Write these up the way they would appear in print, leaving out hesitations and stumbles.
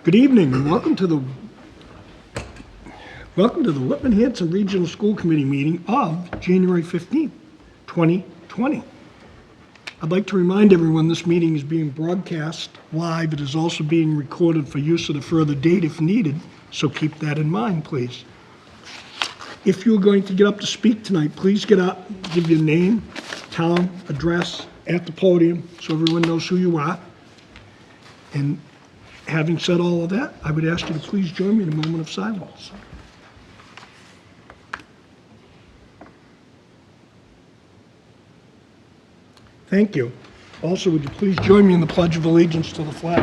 Good evening and welcome to the Whitman Hanson Regional School Committee meeting of January 15th, 2020. I'd like to remind everyone this meeting is being broadcast live. It is also being recorded for use at a further date if needed, so keep that in mind, please. If you're going to get up to speak tonight, please get up, give your name, town, address at the podium so everyone knows who you are. And having said all of that, I would ask you to please join me in a moment of silence. Thank you. Also, would you please join me in the Pledge of Allegiance to the flag?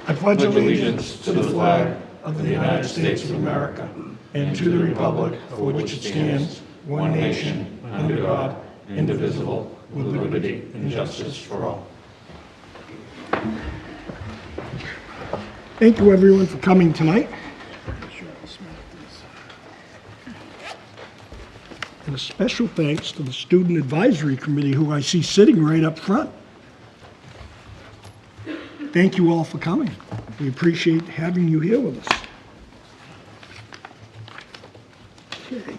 I pledge allegiance to the flag of the United States of America and to the republic for which it stands, one nation, under God, indivisible, with liberty and justice for all. Thank you, everyone, for coming tonight. And a special thanks to the Student Advisory Committee, who I see sitting right up front. Thank you all for coming. We appreciate having you here with us. Okay.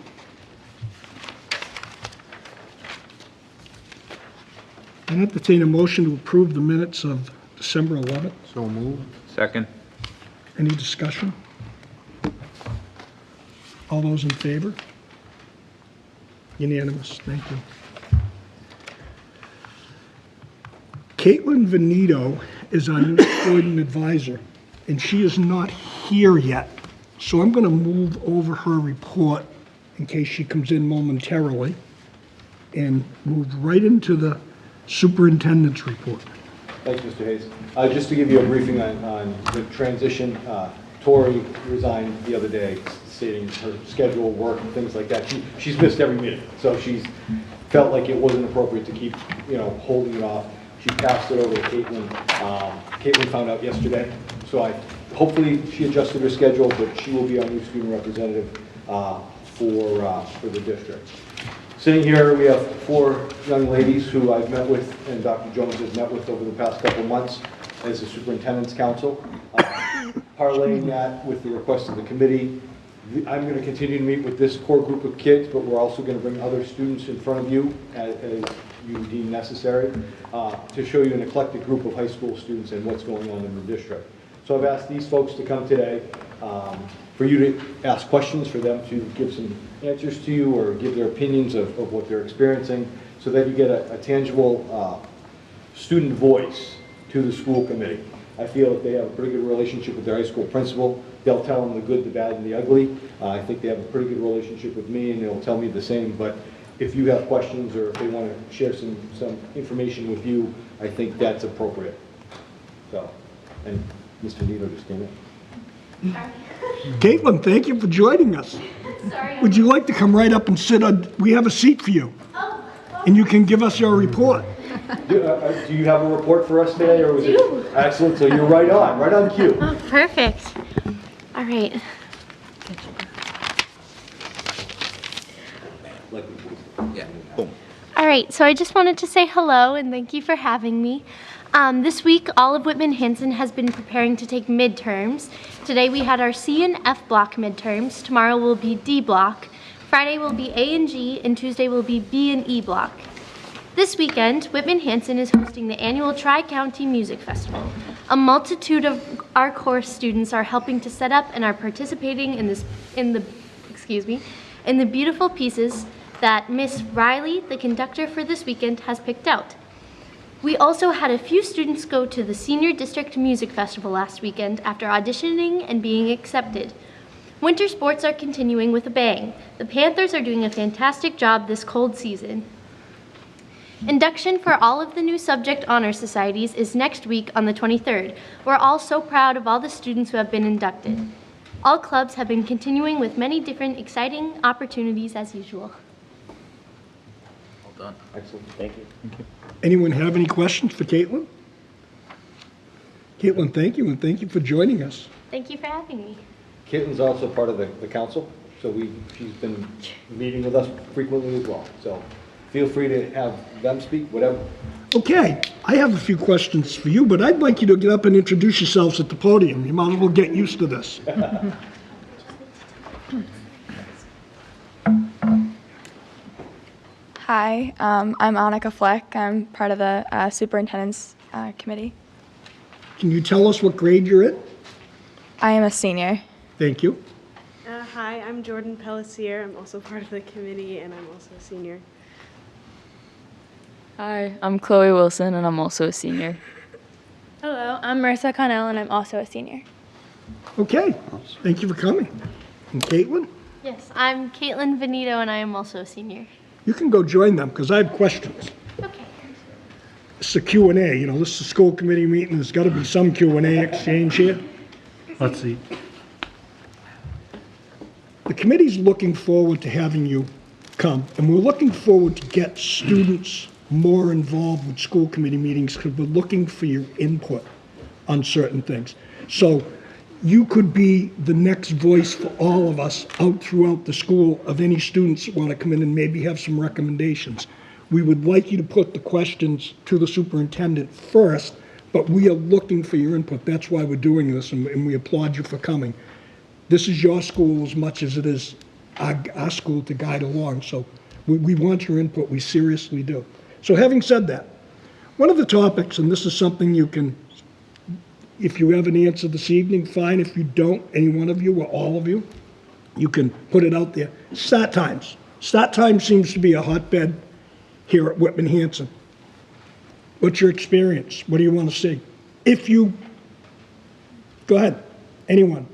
I entertain a motion to approve the minutes of December 11th. So moved. Second. Any discussion? All those in favor? Unanimous. Thank you. Caitlin Veneto is our new student advisor, and she is not here yet. So I'm going to move over her report in case she comes in momentarily and move right into the superintendent's report. Thanks, Mr. Hayes. Just to give you a briefing on the transition, Tori resigned the other day, stating her schedule, work, and things like that. She's missed every meeting, so she's felt like it wasn't appropriate to keep, holding it off. She passed it over to Caitlin. Caitlin found out yesterday, so hopefully she adjusted her schedule, but she will be our new student representative for the district. Sitting here, we have 4 young ladies who I've met with and Dr. Jones has met with over the past couple months as the superintendent's council. Parlaying that with the request of the committee, I'm going to continue to meet with this core group of kids, but we're also going to bring other students in front of you as you deem necessary to show you an eclectic group of high school students and what's going on in the district. So I've asked these folks to come today for you to ask questions, for them to give some answers to you or give their opinions of what they're experiencing so that you get a tangible student voice to the school committee. I feel that they have a pretty good relationship with their high school principal. They'll tell them the good, the bad, and the ugly. I think they have a pretty good relationship with me, and they'll tell me the same. But if you have questions or if they want to share some information with you, I think that's appropriate. So, and Mr. Nito just came in. Caitlin, thank you for joining us. Sorry. Would you like to come right up and sit on, we have a seat for you. And you can give us your report. Do you have a report for us today, or was it excellent? So you're right on cue. Oh, perfect. All right. Yeah. Boom. All right, so I just wanted to say hello and thank you for having me. This week, all of Whitman Hanson has been preparing to take midterms. Today we had our C and F block midterms. Tomorrow will be D block. Friday will be A and G, and Tuesday will be B and E block. This weekend, Whitman Hanson is hosting the annual Tri-County Music Festival. A multitude of our course students are helping to set up and are participating in the beautiful pieces that Miss Riley, the conductor for this weekend, has picked out. We also had a few students go to the Senior District Music Festival last weekend after auditioning and being accepted. Winter sports are continuing with a bang. The Panthers are doing a fantastic job this cold season. Induction for all of the new subject honor societies is next week on the 23rd. We're all so proud of all the students who have been inducted. All clubs have been continuing with many different exciting opportunities as usual. Well done. Excellent. Thank you. Anyone have any questions for Caitlin? Caitlin, thank you, and thank you for joining us. Thank you for having me. Caitlin's also part of the council, so she's been meeting with us frequently as well. So feel free to have them speak, whatever. Okay, I have a few questions for you, but I'd like you to get up and introduce yourselves at the podium. You might as well get used to this. Hi, I'm Annika Fleck. I'm part of the Superintendent's Committee. Can you tell us what grade you're in? I am a senior. Thank you. Hi, I'm Jordan Pelletier. I'm also part of the committee, and I'm also a senior. Hi, I'm Chloe Wilson, and I'm also a senior. Hello, I'm Marissa Connell, and I'm also a senior. Okay, thank you for coming. And Caitlin, Yes, I'm Caitlin Benito, and I am also a senior. you can go join them because I have questions. Okay. It's a Q&A, you know, this is a school committee meeting, there's got to be some Q&A exchange here. Let's see. The committee's looking forward to having you come, and we're looking forward to get students more involved with school committee meetings because we're looking for your input on certain things. So you could be the next voice for all of us out throughout the school of any students that want to come in and maybe have some recommendations. We would like you to put the questions to the superintendent first, but we are looking for your input. That's why we're doing this, and we applaud you for coming. This is your school as much as it is our school to guide along, so we want your input, we seriously do. So having said that, one of the topics, and this is something you can, if you have an answer this evening, fine. If you don't, any one of you or all of you, you can put it out there. Start times. Start time seems to be a hotbed here at Whitman Hanson. What's your experience? What do you want to see? Go ahead, anyone.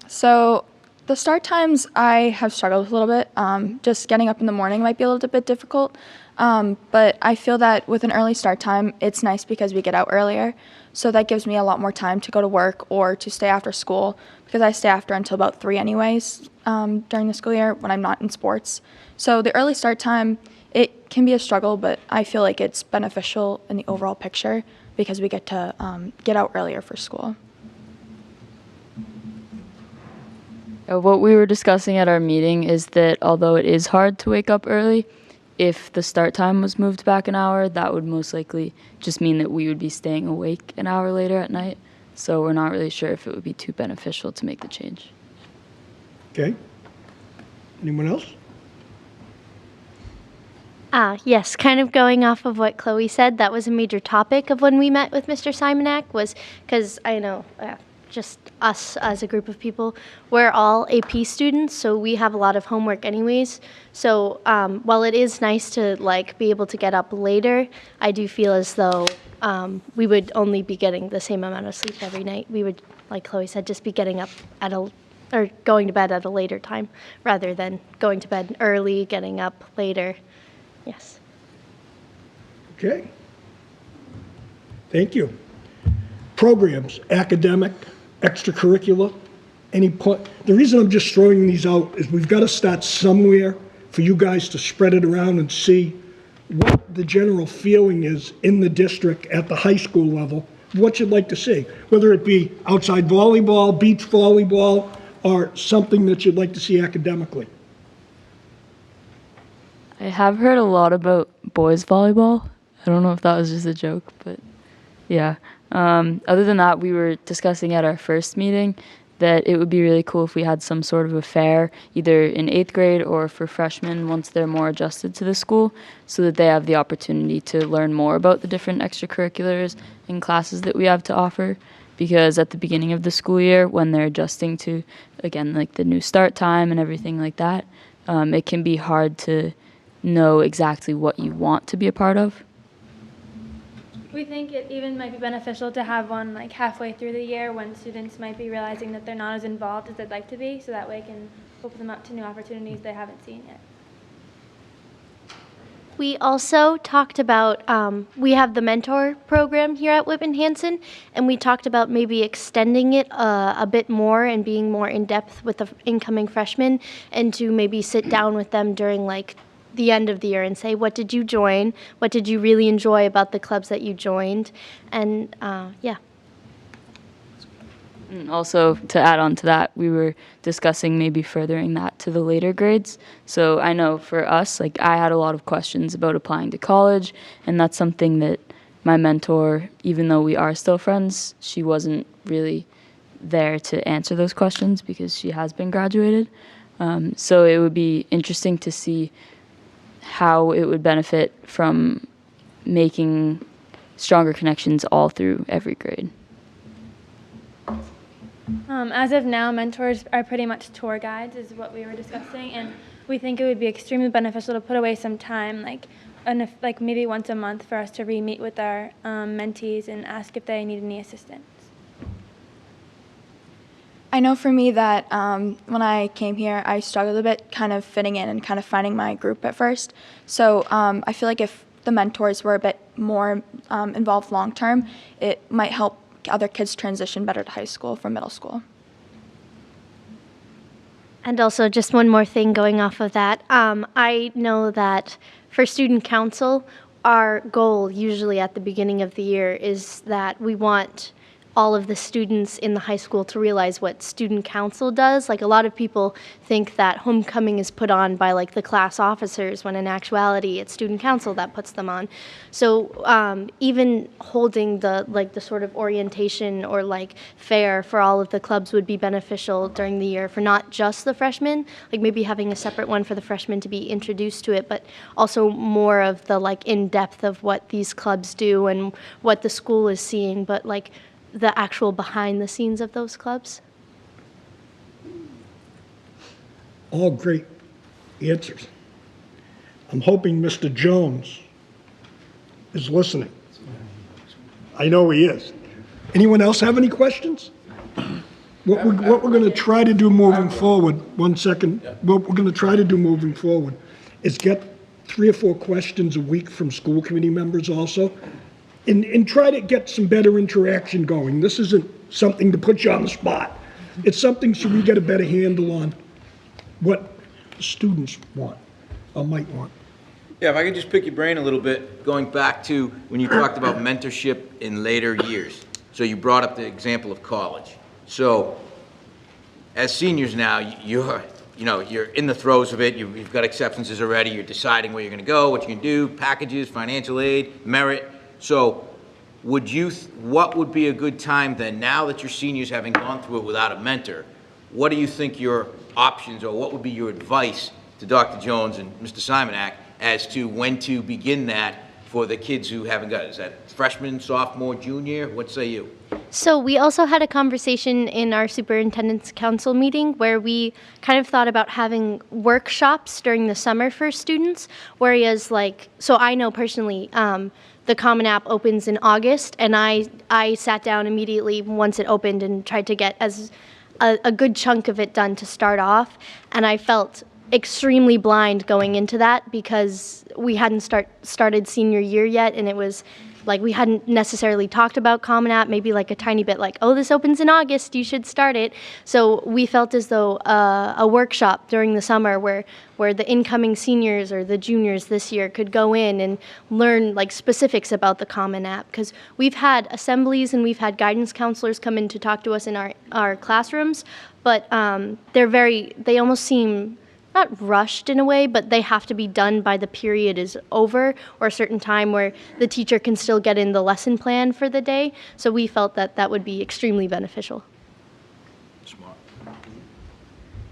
So the start times I have struggled with a little bit. Just getting up in the morning might be a little bit difficult. But I feel that with an early start time, it's nice because we get out earlier. So that gives me a lot more time to go to work or to stay after school because I stay after until about 3 anyways during the school year when I'm not in sports. So the early start time, it can be a struggle, but I feel like it's beneficial in the overall picture because we get to get out earlier for school. What we were discussing at our meeting is that although it is hard to wake up early, if the start time was moved back an hour, that would most likely just mean that we would be staying awake an hour later at night. So we're not really sure if it would be too beneficial to make the change. Okay. Anyone else? Yes, kind of going off of what Chloe said, that was a major topic of when we met with Mr. Simonak was because I know just us as a group of people, we're all AP students, so we have a lot of homework anyways. So while it is nice to like be able to get up later, I do feel as though we would only be getting the same amount of sleep every night. We would, like Chloe said, just be getting up at or going to bed at a later time rather than going to bed early, getting up later. Yes. Okay. Thank you. Programs, academic, extracurricular, the reason I'm just throwing these out is we've got to start somewhere for you guys to spread it around and see what the general feeling is in the district at the high school level, what you'd like to see, whether it be outside volleyball, beach volleyball, or something that you'd like to see academically. I have heard a lot about boys volleyball. I don't know if that was just a joke, but yeah. Other than that, we were discussing at our first meeting that it would be really cool if we had some sort of a fair, either in 8th grade or for freshmen once they're more adjusted to the school, so that they have the opportunity to learn more about the different extracurriculars and classes that we have to offer. Because at the beginning of the school year, when they're adjusting to, again, like the new start time and everything like that, it can be hard to know exactly what you want to be a part of. We think it even might be beneficial to have one like halfway through the year when students might be realizing that they're not as involved as they'd like to be, so that way it can open them up to new opportunities they haven't seen yet. We also talked about, we have the mentor program here at Whitman Hanson, and we talked about maybe extending it a bit more and being more in depth with the incoming freshmen, and to maybe sit down with them during like the end of the year and say, what did you join? What did you really enjoy about the clubs that you joined? And yeah. And also, to add on to that, we were discussing maybe furthering that to the later grades. So I know for us, like I had a lot of questions about applying to college, and that's something that my mentor, even though we are still friends, she wasn't really there to answer those questions because she has been graduated. So it would be interesting to see how it would benefit from making stronger connections all through every grade. As of now, mentors are pretty much tour guides, is what we were discussing, and we think it would be extremely beneficial to put away some time, like maybe once a month, for us to re-meet with our mentees and ask if they need any assistance. I know for me that when I came here, I struggled a bit kind of fitting in and kind of finding my group at first. So I feel like if the mentors were a bit more involved long term, it might help other kids transition better to high school from middle school. And also, just one more thing going off of that. I know that for student council, our goal usually at the beginning of the year is that we want all of the students in the high school to realize what student council does. Like, a lot of people think that homecoming is put on by like the class officers, when in actuality it's student council that puts them on. So even holding the sort of orientation or like fair for all of the clubs would be beneficial during the year for not just the freshmen, like maybe having a separate one for the freshmen to be introduced to it, but also more of the like in-depth of what these clubs do and what the school is seeing, but like the actual behind the scenes of those clubs. All great answers. I'm hoping Mr. Jones is listening. I know he is. Anyone else have any questions? What we're going to try to do moving forward, one second, what we're going to try to do moving forward is get 3 or 4 questions a week from school committee members also, and try to get some better interaction going. This isn't something to put you on the spot. It's something so we get a better handle on what the students want or might want. Yeah, if I could just pick your brain a little bit, going back to when you talked about mentorship in later years. So you brought up the example of college. So as seniors now, you're in the throes of it. You've got acceptances already. You're deciding where you're going to go, what you're going to do, packages, financial aid, merit. So what would be a good time then, now that you're seniors having gone through it without a mentor, what do you think your options, or what would be your advice to Dr. Jones and Mr. Simonak as to when to begin that for the kids who haven't got it? Is that freshman, sophomore, junior? What say you? So we also had a conversation in our superintendent's council meeting where we kind of thought about having workshops during the summer for students, whereas so I know personally, the Common App opens in August, and I sat down immediately once it opened and tried to get a good chunk of it done to start off, and I felt extremely blind going into that because we hadn't started senior year yet, and it was like we hadn't necessarily talked about Common App, maybe like a tiny bit like, oh, this opens in August, you should start it. So we felt as though a workshop during the summer where the incoming seniors or the juniors this year could go in and learn like specifics about the Common App, because we've had assemblies and we've had guidance counselors come in to talk to us in our classrooms, but they almost seem not rushed in a way, but they have to be done by the period is over, or a certain time where the teacher can still get in the lesson plan for the day. So we felt that would be extremely beneficial. Smart.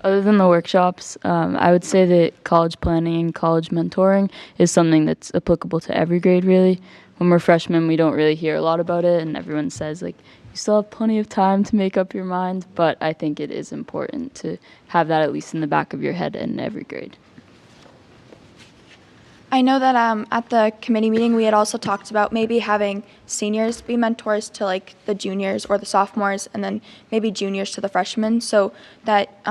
Other than the workshops, I would say that college planning and college mentoring is something that's applicable to every grade, really. When we're freshmen, we don't really hear a lot about it, and everyone says, like, you still have plenty of time to make up your mind, but I think it is important to have that at least in the back of your head in every grade. I know that at the committee meeting, we had also talked about maybe having seniors be mentors to like the juniors or the sophomores, and then maybe juniors to the freshmen, so that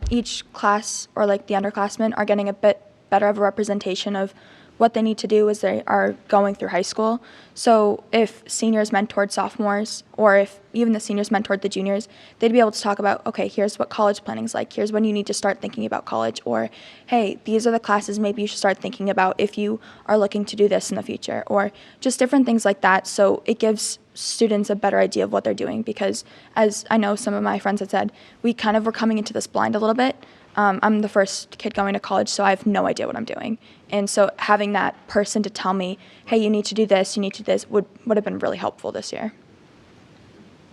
each class or like the underclassmen are getting a bit better of a representation of what they need to do as they are going through high school. So if seniors mentored sophomores, or if even the seniors mentored the juniors, they'd be able to talk about, okay, here's what college planning is like. Here's when you need to start thinking about college. Or, hey, these are the classes maybe you should start thinking about if you are looking to do this in the future. Or just different things like that. So it gives students a better idea of what they're doing, because as I know some of my friends had said, we kind of were coming into this blind a little bit. I'm the first kid going to college, so I have no idea what I'm doing. And so having that person to tell me, hey, you need to do this, you need to do this, would have been really helpful this year.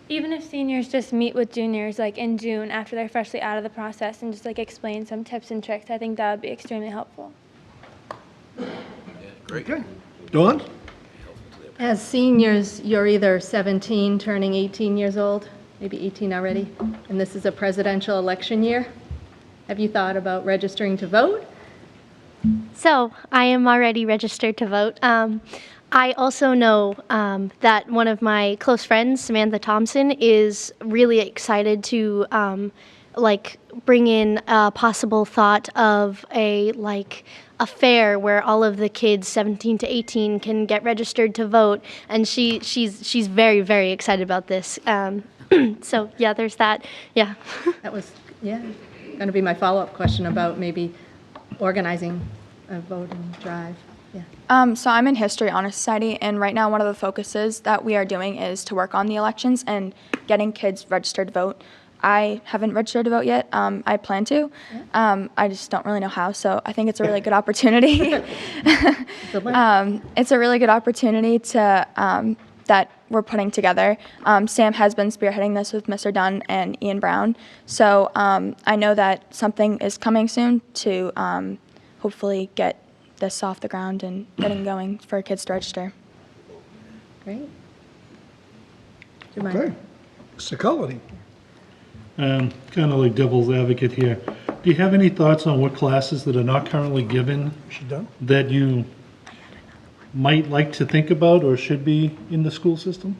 Even if seniors just meet with juniors like in June after they're freshly out of the process and just like explain some tips and tricks, I think that would be extremely helpful. Great. Okay. Dawn? As seniors, you're either 17 turning 18 years old, maybe 18 already, and this is a presidential election year. Have you thought about registering to vote? So I am already registered to vote. I also know that one of my close friends, Samantha Thompson, is really excited to bring in a possible thought of a fair where all of the kids 17 to 18 can get registered to vote, and she's very, very excited about this. So yeah, there's that. Yeah. That was, going to be my follow-up question about maybe organizing a voting drive. Yeah. So I'm in History Honor Society, and right now one of the focuses that we are doing is to work on the elections and getting kids registered to vote. I haven't registered to vote yet. I plan to. I just don't really know how, so I think it's a really good opportunity. It's a really good opportunity to that we're putting together. Sam has been spearheading this with Mr. Dunn and Ian Brown, so I know that something is coming soon to hopefully get this off the ground and getting going for kids to register. Great. Do you mind? Okay. Mr. Cullity? Kind of like devil's advocate here. Do you have any thoughts on what classes that are not currently given Is she done? that you might like to think about or should be in the school system?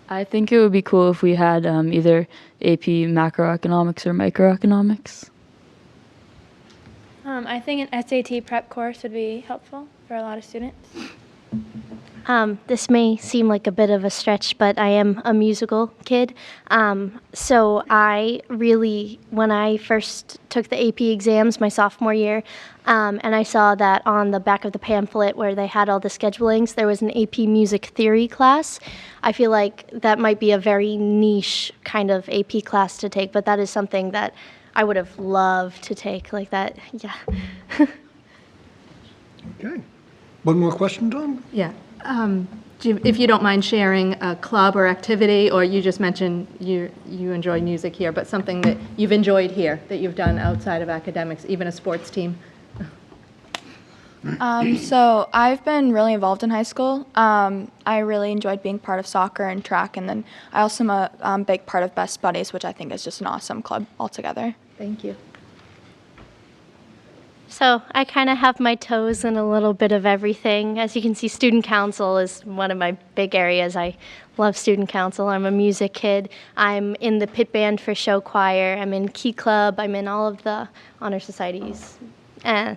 I think it would be cool if we had either AP macroeconomics or microeconomics. I think an SAT prep course would be helpful for a lot of students. This may seem like a bit of a stretch, but I am a musical kid. So I really, when I first took the AP exams my sophomore year, and I saw that on the back of the pamphlet where they had all the schedulings, there was an AP music theory class. I feel like that might be a very niche kind of AP class to take, but that is something that I would have loved to take like that. Yeah. Okay. One more question, Dawn? Yeah. If you don't mind sharing a club or activity, or you just mentioned you enjoy music here, but something that you've enjoyed here that you've done outside of academics, even a sports team. So I've been really involved in high school. I really enjoyed being part of soccer and track, and then I also am a big part of Best Buddies, which I think is just an awesome club altogether. Thank you. So I kind of have my toes in a little bit of everything. As you can see, student council is one of my big areas. I love student council. I'm a music kid. I'm in the pit band for show choir. I'm in Key Club. I'm in all of the honor societies. Yeah,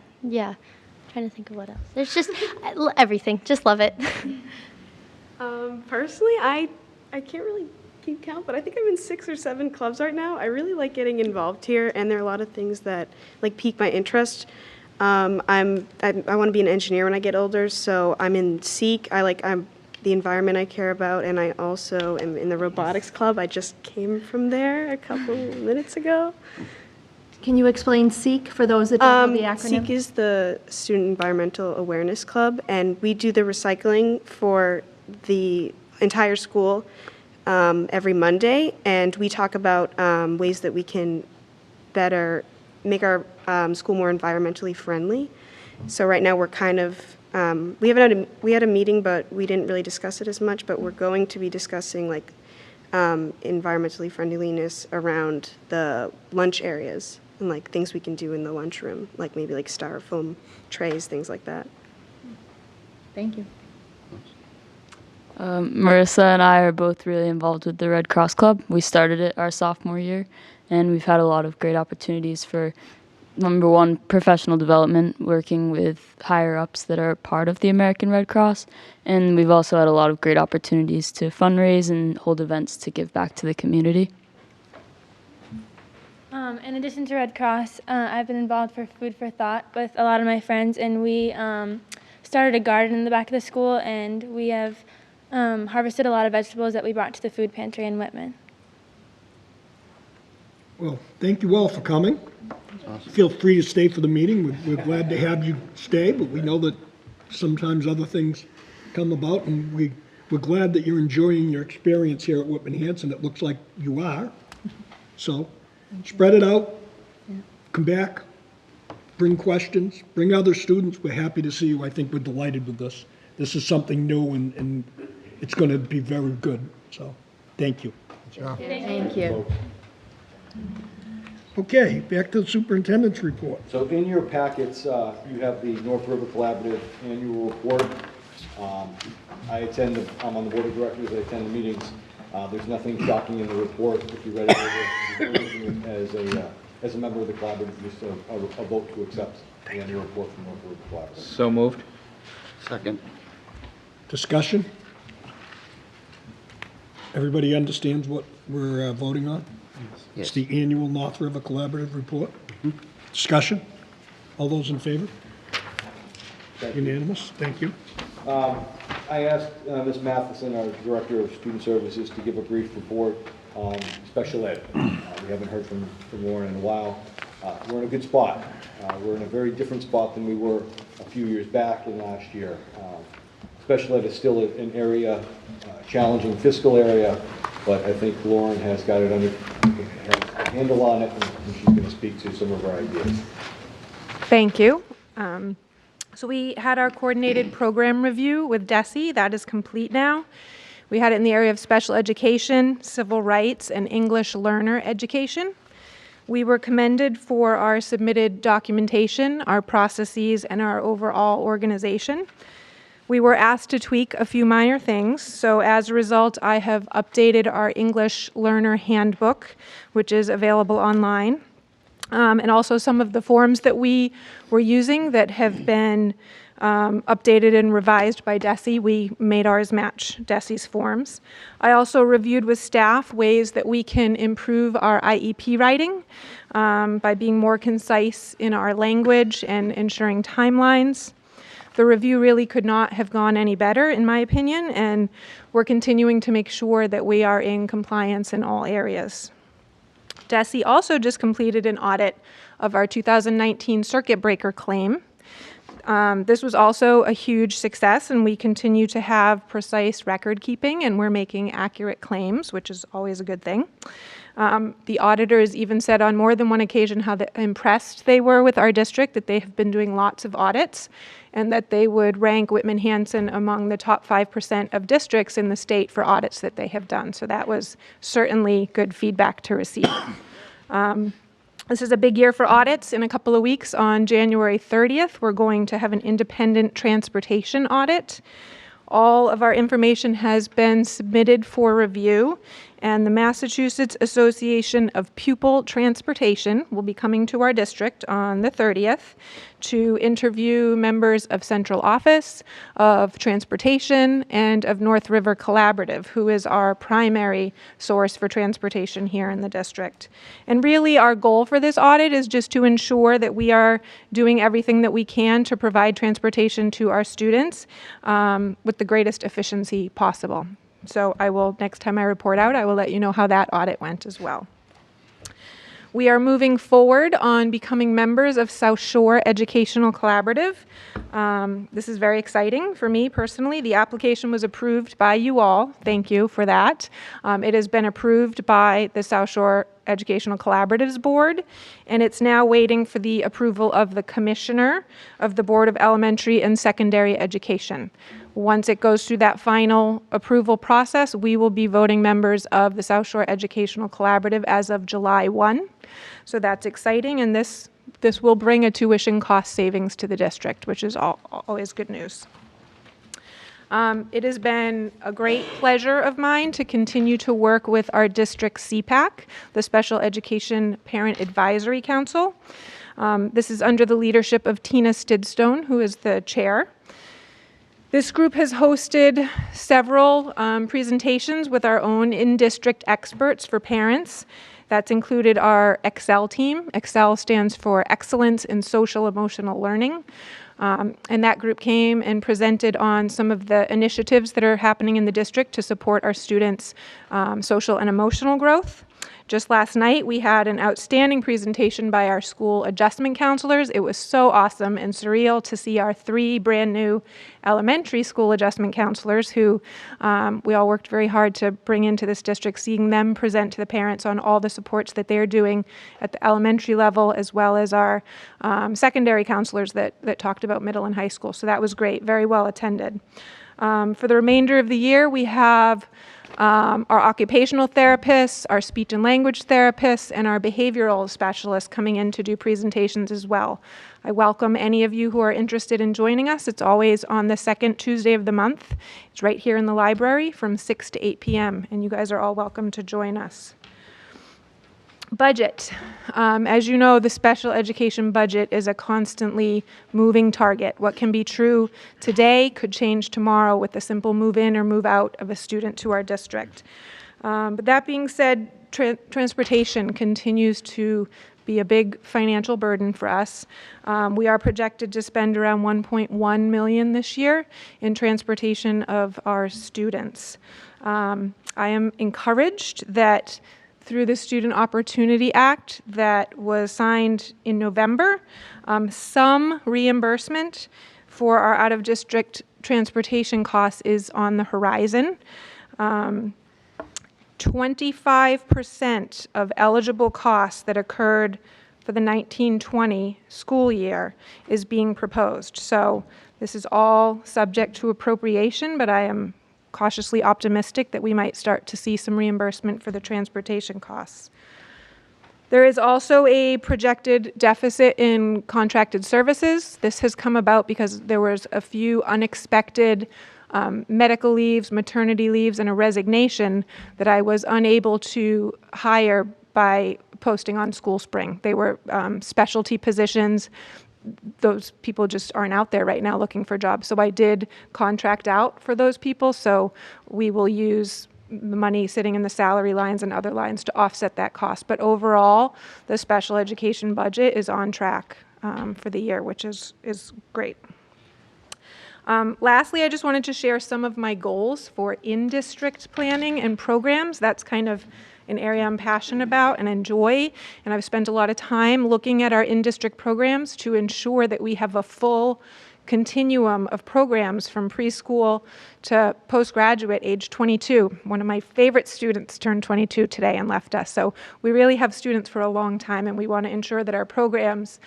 trying to think of what else. There's just everything. Just love it. Personally, I can't really keep count, but I think I'm in 6 or 7 clubs right now. I really like getting involved here, and there are a lot of things that pique my interest. I want to be an engineer when I get older, so I'm in SEEK. I'm the environment I care about, and I also am in the robotics club. I just came from there a couple minutes ago. Can you explain SEEK for those that don't know the acronym? SEEK is the Student Environmental Awareness Club, and we do the recycling for the entire school every Monday, and we talk about ways that we can better make our school more environmentally friendly. So right now we're kind of, we had a meeting, but we didn't really discuss it as much, but we're going to be discussing environmentally friendliness around the lunch areas and things we can do in the lunchroom, maybe styrofoam trays, things like that. Thank you. Marissa and I are both really involved with the Red Cross Club. We started it our sophomore year, and we've had a lot of great opportunities for number one, professional development, working with higher ups that are part of the American Red Cross. And we've also had a lot of great opportunities to fundraise and hold events to give back to the community. In addition to Red Cross, I've been involved for Food for Thought with a lot of my friends, and we started a garden in the back of the school, and we have harvested a lot of vegetables that we brought to the food pantry in Whitman. Well, thank you all for coming. Feel free to stay for the meeting. We're glad to have you stay, but we know that sometimes other things come about, and we're glad that you're enjoying your experience here at Whitman Hanson. It looks like you are. So spread it out, come back, bring questions, bring other students. We're happy to see you. I think we're delighted with this. This is something new, and it's going to be very good. So thank you. Thank you. Okay, back to the superintendent's report. So in your packets, you have the North River Collaborative Annual Report. I'm on the board of directors, I attend the meetings. There's nothing shocking in the report. If you read it as a member of the collaborative, just a vote to accept the annual report from North River Collaborative. So moved. Second. Discussion? Everybody understands what we're voting on? Yes. It's the annual North River Collaborative Report. Discussion? All those in favor? Unanimous? Thank you. I asked Ms. Matheson, our Director of Student Services, to give a brief report on special ed. We haven't heard from Lauren in a while. We're in a good spot. We're in a very different spot than we were a few years back and last year. Special ed is still an area, challenging fiscal area, but I think Lauren has got it has a handle on it, and she's going to speak to some of our ideas. Thank you. So we had our coordinated program review with DESE. That is complete now. We had it in the area of special education, civil rights, and English learner education. We were commended for our submitted documentation, our processes, and our overall organization. We were asked to tweak a few minor things, so as a result, I have updated our English Learner Handbook, which is available online, and also some of the forms that we were using that have been updated and revised by DESE. We made ours match DESE's forms. I also reviewed with staff ways that we can improve our IEP writing by being more concise in our language and ensuring timelines. The review really could not have gone any better, in my opinion, and we're continuing to make sure that we are in compliance in all areas. DESE also just completed an audit of our 2019 circuit breaker claim. This was also a huge success, and we continue to have precise record keeping, and we're making accurate claims, which is always a good thing. The auditors even said on more than one occasion how impressed they were with our district, that they have been doing lots of audits, and that they would rank Whitman Hanson among the top 5% of districts in the state for audits that they have done. So that was certainly good feedback to receive. This is a big year for audits. In a couple of weeks, on January 30th, we're going to have an independent transportation audit. All of our information has been submitted for review, and the Massachusetts Association of Pupil Transportation will be coming to our district on the 30th to interview members of Central Office, of Transportation, and of North River Collaborative, who is our primary source for transportation here in the district. And really, our goal for this audit is just to ensure that we are doing everything that we can to provide transportation to our students with the greatest efficiency possible. So next time I report out, I will let you know how that audit went as well. We are moving forward on becoming members of South Shore Educational Collaborative. This is very exciting for me personally. The application was approved by you all. Thank you for that. It has been approved by the South Shore Educational Collaboratives Board, and it's now waiting for the approval of the Commissioner of the Board of Elementary and Secondary Education. Once it goes through that final approval process, we will be voting members of the South Shore Educational Collaborative as of July 1. So that's exciting, and this will bring a tuition cost savings to the district, which is always good news. It has been a great pleasure of mine to continue to work with our district CPAC, the Special Education Parent Advisory Council. This is under the leadership of Tina Stidstone, who is the chair. This group has hosted several presentations with our own in-district experts for parents. That's included our Excel team. Excel stands for Excellence in Social Emotional Learning. And that group came and presented on some of the initiatives that are happening in the district to support our students' social and emotional growth. Just last night, we had an outstanding presentation by our school adjustment counselors. It was so awesome and surreal to see our 3 brand new elementary school adjustment counselors who we all worked very hard to bring into this district, seeing them present to the parents on all the supports that they're doing at the elementary level, as well as our secondary counselors that talked about middle and high school. So that was great, very well attended. For the remainder of the year, we have our occupational therapists, our speech and language therapists, and our behavioral specialists coming in to do presentations as well. I welcome any of you who are interested in joining us. It's always on the second Tuesday of the month. It's right here in the library from 6 to 8 p.m., and you guys are all welcome to join us. Budget. As you know, the special education budget is a constantly moving target. What can be true today could change tomorrow with a simple move in or move out of a student to our district. But that being said, transportation continues to be a big financial burden for us. We are projected to spend around $1.1 million this year in transportation of our students. I am encouraged that through the Student Opportunity Act that was signed in November, some reimbursement for our out-of-district transportation costs is on the horizon. 25% of eligible costs that occurred for the 1920 school year is being proposed. So this is all subject to appropriation, but I am cautiously optimistic that we might start to see some reimbursement for the transportation costs. There is also a projected deficit in contracted services. This has come about because there was a few unexpected medical leaves, maternity leaves, and a resignation that I was unable to hire by posting on School Spring. They were specialty positions. Those people just aren't out there right now looking for jobs. So I did contract out for those people. So we will use the money sitting in the salary lines and other lines to offset that cost. But overall, the special education budget is on track for the year, which is great. Lastly, I just wanted to share some of my goals for in-district planning and programs. That's kind of an area I'm passionate about and enjoy, and I've spent a lot of time looking at our in-district programs to ensure that we have a full continuum of programs from preschool to postgraduate age 22. One of my favorite students turned 22 today and left us. So we really have students for a long time, and we want to ensure that our programs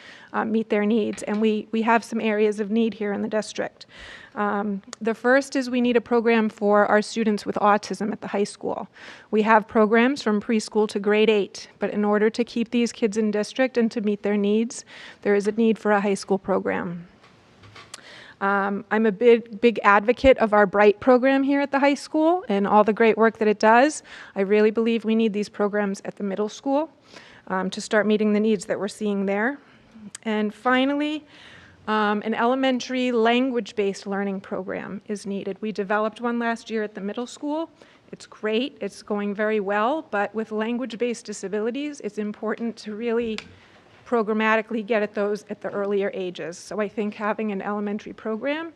meet their needs. And we have some areas of need here in the district. The first is we need a program for our students with autism at the high school. We have programs from preschool to grade 8, but in order to keep these kids in district and to meet their needs, there is a need for a high school program. I'm a big advocate of our Bright program here at the high school and all the great work that it does. I really believe we need these programs at the middle school to start meeting the needs that we're seeing there. And finally, an elementary language-based learning program is needed. We developed one last year at the middle school. It's great, it's going very well, but with language-based disabilities, it's important to really programmatically get at those at the earlier ages. So I think having an elementary program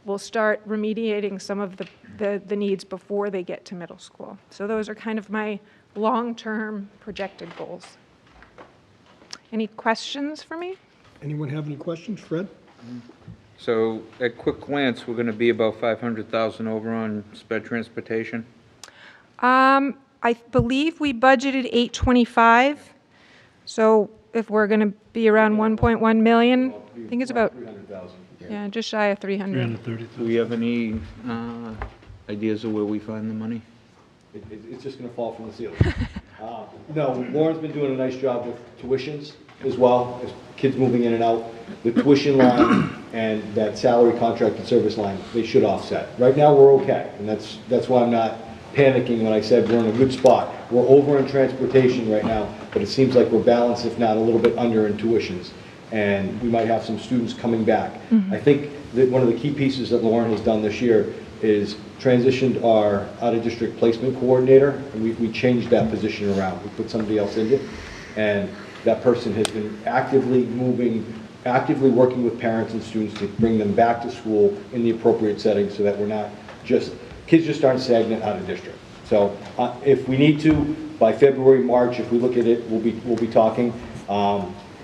will start remediating some of the needs before they get to middle school. So those are kind of my long-term projected goals. Any questions for me? Anyone have any questions? Fred? So at quick glance, we're going to be about 500,000 over on sped transportation? I believe we budgeted 825. So if we're going to be around 1.1 million, I think it's about 300,000. yeah, just shy of 300. 330,000. Do we have any ideas of where we find the money? It's just going to fall from the ceiling. No, Lauren's been doing a nice job with tuitions as well, as kids moving in and out. The tuition line and that salary contracted service line, they should offset. Right now, we're okay, and that's why I'm not panicking when I said we're in a good spot. We're over in transportation right now, but it seems like we're balanced, if not a little bit under in tuitions. and we might have some students coming back. I think that one of the key pieces that Lauren has done this year is transitioned our out-of-district placement coordinator, and we changed that position around. We put somebody else in it, and that person has been actively working with parents and students to bring them back to school in the appropriate setting so that we're not just, kids just aren't stagnant out of district. So if we need to, by February, March, if we look at it, we'll be talking.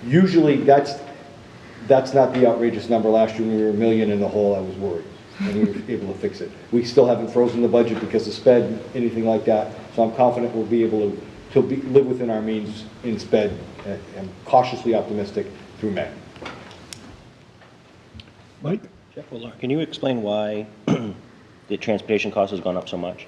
Usually that's not the outrageous number. Last year when we were $1 million in the hole, I was worried, and we were able to fix it. We still haven't frozen the budget because of SPED, anything like that, so I'm confident we'll be able to live within our means in SPED. I'm cautiously optimistic through May. Mike? Jeff Willard, can you explain why the transportation cost has gone up so much?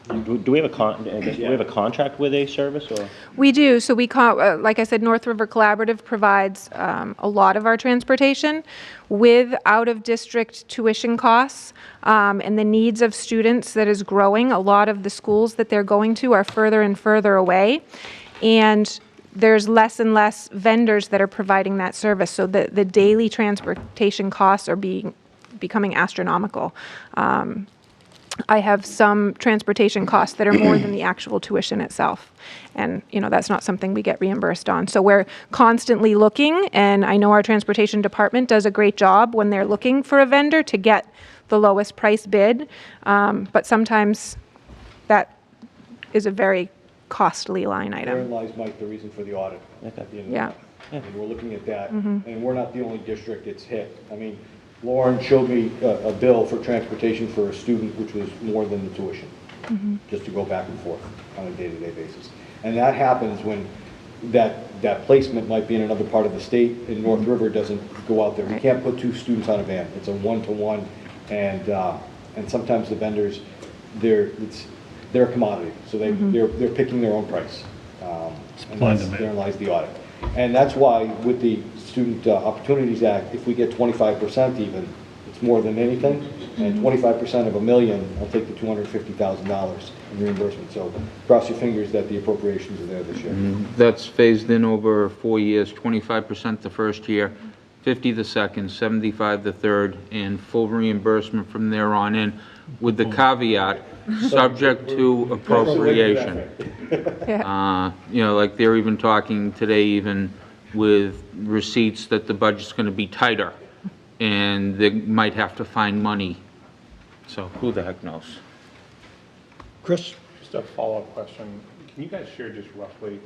Do we have a contract with a service, or? We do. So like I said, North River Collaborative provides a lot of our transportation with out-of-district tuition costs and the needs of students that is growing. A lot of the schools that they're going to are further and further away, and there's less and less vendors that are providing that service. So the daily transportation costs are becoming astronomical. I have some transportation costs that are more than the actual tuition itself. And, that's not something we get reimbursed on. So we're constantly looking, and I know our transportation department does a great job when they're looking for a vendor to get the lowest price bid. But sometimes that is a very costly line item. Therein lies, Mike, the reason for the audit at the end of the month. And we're looking at that, and we're not the only district it's hit. I mean, Lauren showed me a bill for transportation for a student which was more than the tuition, just to go back and forth on a day-to-day basis. And that happens when that placement might be in another part of the state, and North River doesn't go out there. You can't put 2 students on a van. It's a one-to-one, and sometimes the vendors, they're a commodity, so they're picking their own price. And therein lies the audit. And that's why with the Student Opportunities Act, if we get 25% even, it's more than anything. And 25% of $1 million, I'll take the $250,000 in reimbursement. So cross your fingers that the appropriations are there this year. That's phased in over 4 years, 25% the first year, 50 the second, 75 the third, and full reimbursement from there on in, with the caveat, subject to appropriation. Like they're even talking today even with receipts that the budget's going to be tighter and they might have to find money. So who the heck knows? Chris? Just a follow-up question. Can you guys share just roughly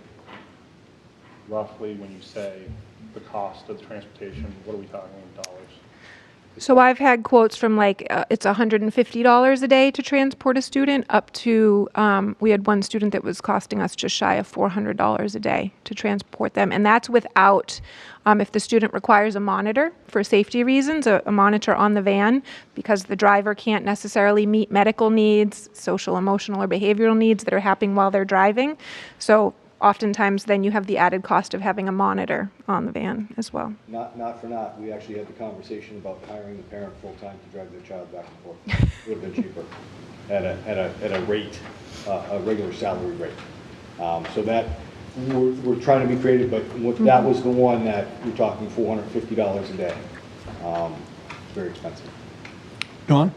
when you say the cost of the transportation, what are we talking in dollars? So I've had quotes from it's $150 a day to transport a student up to, we had one student that was costing us just shy of $400 a day to transport them. And that's without, if the student requires a monitor for safety reasons, a monitor on the van, because the driver can't necessarily meet medical needs, social, emotional, or behavioral needs that are happening while they're driving. So oftentimes then you have the added cost of having a monitor on the van as well. Not for naught, we actually had the conversation about hiring the parent full-time to drive their child back and forth. It would have been cheaper at a rate, a regular salary rate. So that, we're trying to be creative, but that was the one that we're talking $450 a day. It's very expensive. Dawn?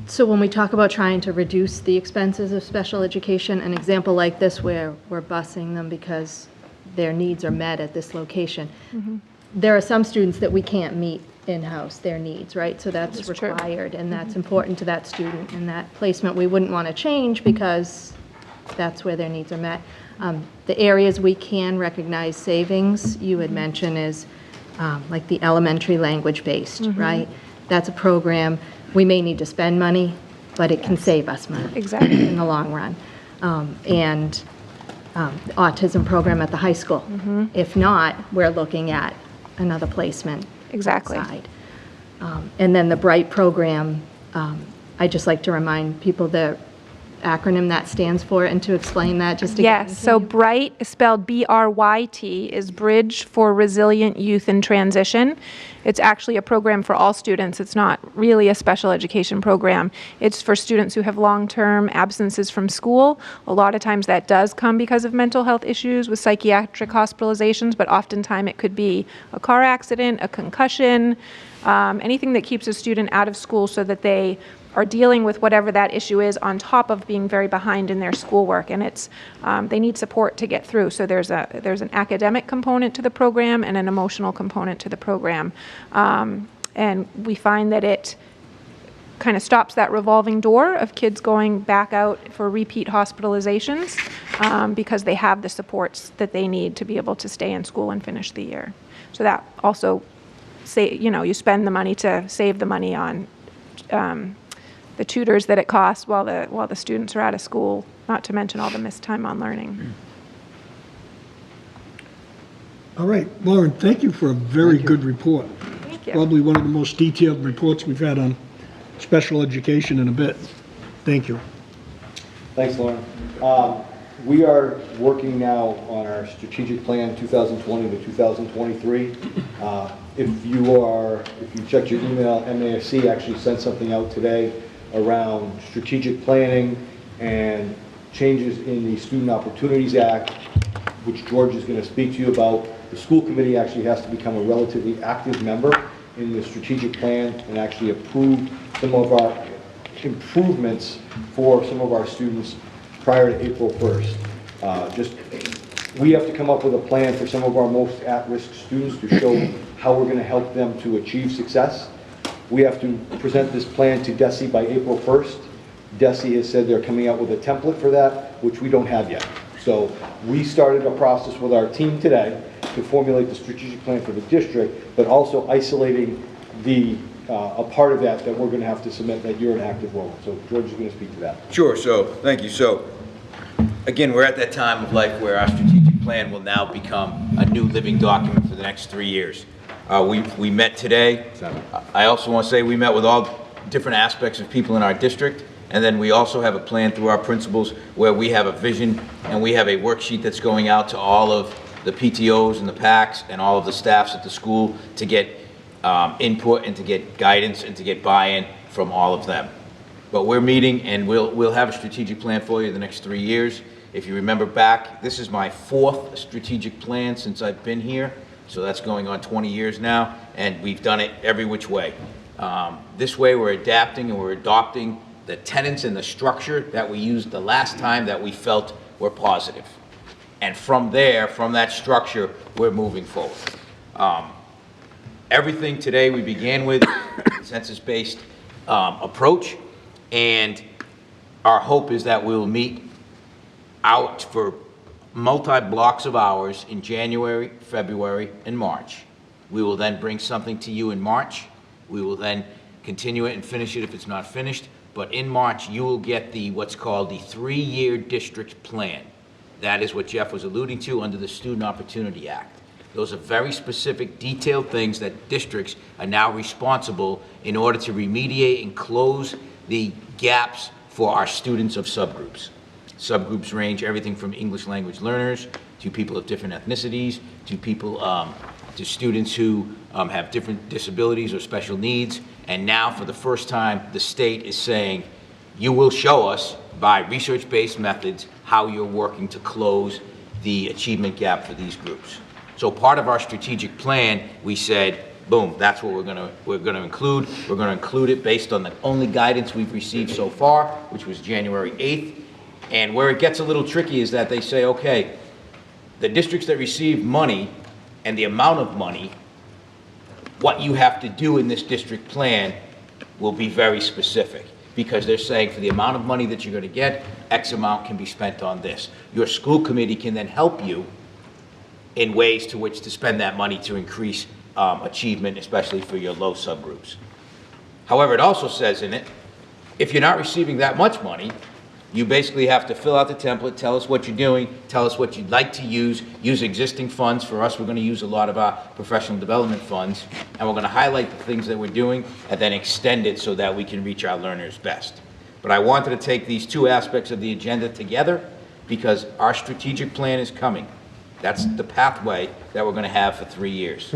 So when we talk about trying to reduce the expenses of special education, an example like this where we're busing them because their needs are met at this location, there are some students that we can't meet in-house, their needs, right? So that's required, and that's important to that student, and that placement we wouldn't want to change because that's where their needs are met. The areas we can recognize savings, you had mentioned, is like the elementary language-based, right? That's a program. We may need to spend money, but it can save us money in the long run. And the autism program at the high school. If not, we're looking at another placement outside. And then the Bright program, I just like to remind people that acronym that stands for and to explain that just to get Yes, so BRIGHT, spelled B-R-Y-T, is Bridge for Resilient Youth in Transition. It's actually a program for all students. It's not really a special education program. It's for students who have long-term absences from school. A lot of times that does come because of mental health issues with psychiatric hospitalizations, but oftentimes it could be a car accident, a concussion, anything that keeps a student out of school so that they are dealing with whatever that issue is on top of being very behind in their schoolwork, and it's they need support to get through. So there's an academic component to the program and an emotional component to the program, and we find that it kind of stops that revolving door of kids going back out for repeat hospitalizations because they have the supports that they need to be able to stay in school and finish the year. So that also you spend the money to save the money on the tutors that it costs while the students are out of school, not to mention all the missed time on learning. All right, Lauren, thank you for a very good report. Thank you. Probably one of the most detailed reports we've had on special education in a bit. Thank you. Thanks, Lauren. We are working now on our strategic plan 2020 to 2023. If you checked your email, MASC actually sent something out today around strategic planning and changes in the Student Opportunities Act, which George is going to speak to you about. The school committee actually has to become a relatively active member in the strategic plan and actually approve some of our improvements for some of our students prior to April 1st. We have to come up with a plan for some of our most at-risk students to show how we're going to help them to achieve success. We have to present this plan to DESE by April 1st. DESE has said they're coming out with a template for that, which we don't have yet. So we started a process with our team today to formulate the strategic plan for the district, but also isolating a part of that we're going to have to submit that you're an active role. So George is going to speak to that. Sure, so, thank you. So, again, we're at that time of life where our strategic plan will now become a new living document for the next 3 years. We met today. I also want to say we met with all different aspects of people in our district, and then we also have a plan through our principals where we have a vision and we have a worksheet that's going out to all of the PTOs and the PACs and all of the staffs at the school to get input and to get guidance and to get buy-in from all of them. But we're meeting and we'll have a strategic plan for you the next 3 years. If you remember back, this is my 4th strategic plan since I've been here. So that's going on 20 years now, and we've done it every which way. This way we're adapting and we're adopting the tenets and the structure that we used the last time that we felt were positive. And from there, from that structure, we're moving forward. Everything today we began with a consensus-based approach, and our hope is that we'll meet out for multi-blocks of hours in January, February, and March. We will then bring something to you in March. We will then continue it and finish it if it's not finished. But in March, you will get what's called the 3-year district plan. That is what Jeff was alluding to under the Student Opportunity Act. Those are very specific, detailed things that districts are now responsible in order to remediate and close the gaps for our students of subgroups. Subgroups range everything from English language learners to people of different ethnicities to people to students who have different disabilities or special needs. And now, for the first time, the state is saying, you will show us by research-based methods how you're working to close the achievement gap for these groups. So part of our strategic plan, we said, boom, that's what we're going to include. We're going to include it based on the only guidance we've received so far, which was January 8th. And where it gets a little tricky is that they say, okay, the districts that receive money and the amount of money, what you have to do in this district plan will be very specific, because they're saying for the amount of money that you're going to get, X amount can be spent on this. Your school committee can then help you in ways to which to spend that money to increase achievement, especially for your low subgroups. However, it also says in it, if you're not receiving that much money, you basically have to fill out the template, tell us what you're doing, tell us what you'd like to use existing funds. For us, we're going to use a lot of our professional development funds, and we're going to highlight the things that we're doing and then extend it so that we can reach our learners best. But I wanted to take these two aspects of the agenda together because our strategic plan is coming. That's the pathway that we're going to have for 3 years.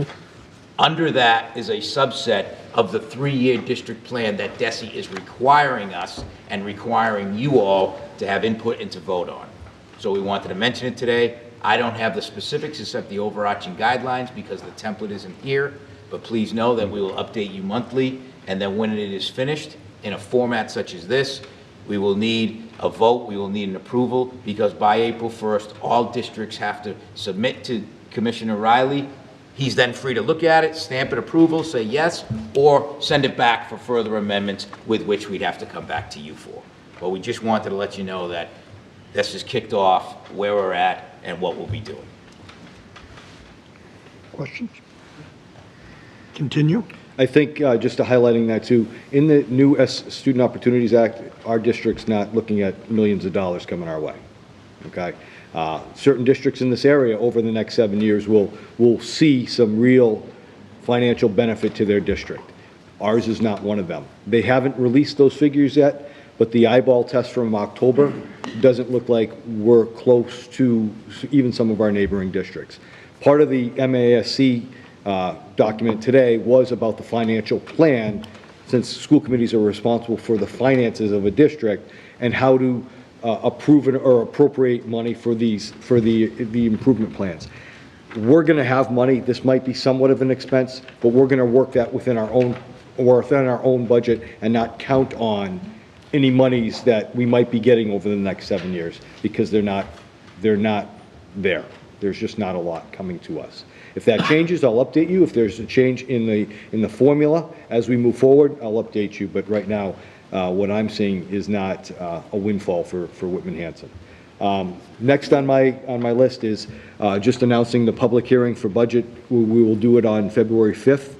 Under that is a subset of the 3-year district plan that DESI is requiring us and requiring you all to have input and to vote on. So we wanted to mention it today. I don't have the specifics except the overarching guidelines because the template isn't here, but please know that we will update you monthly, and then when it is finished in a format such as this, we will need a vote, we will need an approval, because by April 1st, all districts have to submit to Commissioner Riley. He's then free to look at it, stamp it approval, say yes, or send it back for further amendments with which we'd have to come back to you for. But we just wanted to let you know that this is kicked off, where we're at, and what we'll be doing. Questions? Continue. I think, just highlighting that too, in the new Student Opportunities Act, our district's not looking at millions of dollars coming our way, okay? Certain districts in this area over the next 7 years will see some real financial benefit to their district. Ours is not one of them. They haven't released those figures yet, but the eyeball test from October doesn't look like we're close to even some of our neighboring districts. Part of the MASC document today was about the financial plan, since school committees are responsible for the finances of a district, and how to approve or appropriate money for the improvement plans. We're going to have money. This might be somewhat of an expense, but we're going to work that within our own budget and not count on any monies that we might be getting over the next 7 years, because they're not there. There's just not a lot coming to us. If that changes, I'll update you. If there's a change in the formula as we move forward, I'll update you. But right now, what I'm seeing is not a windfall for Whitman Hanson. Next on my list is just announcing the public hearing for budget. We will do it on February 5th.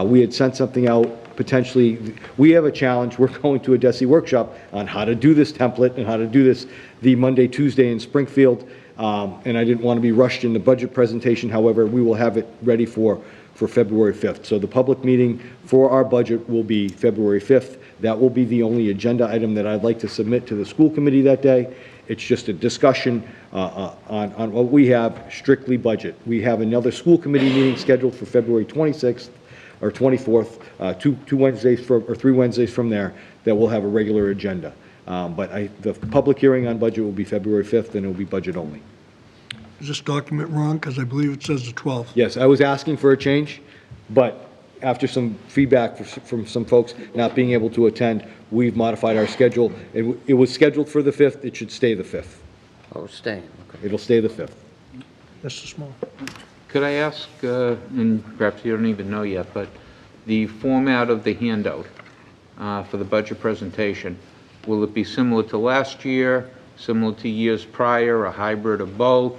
We had sent something out. Potentially, we have a challenge. We're going to a DESI workshop on how to do this template and how to do this the Monday, Tuesday in Springfield. And I didn't want to be rushed in the budget presentation. However, we will have it ready for February 5th. So the public meeting for our budget will be February 5th. That will be the only agenda item that I'd like to submit to the school committee that day. It's just a discussion on what we have, strictly budget. We have another school committee meeting scheduled for February 26th or 24th, 3 Wednesdays from there, that will have a regular agenda. But the public hearing on budget will be February 5th, and it will be budget only. Is this document wrong? Because I believe it says the 12th. Yes, I was asking for a change, but after some feedback from some folks not being able to attend, we've modified our schedule. It was scheduled for the 5th. It should stay the 5th. Oh, staying, okay. It'll stay the 5th. Mr. Small. Could I ask, and perhaps you don't even know yet, but the format of the handout for the budget presentation, will it be similar to last year, similar to years prior, a hybrid of both,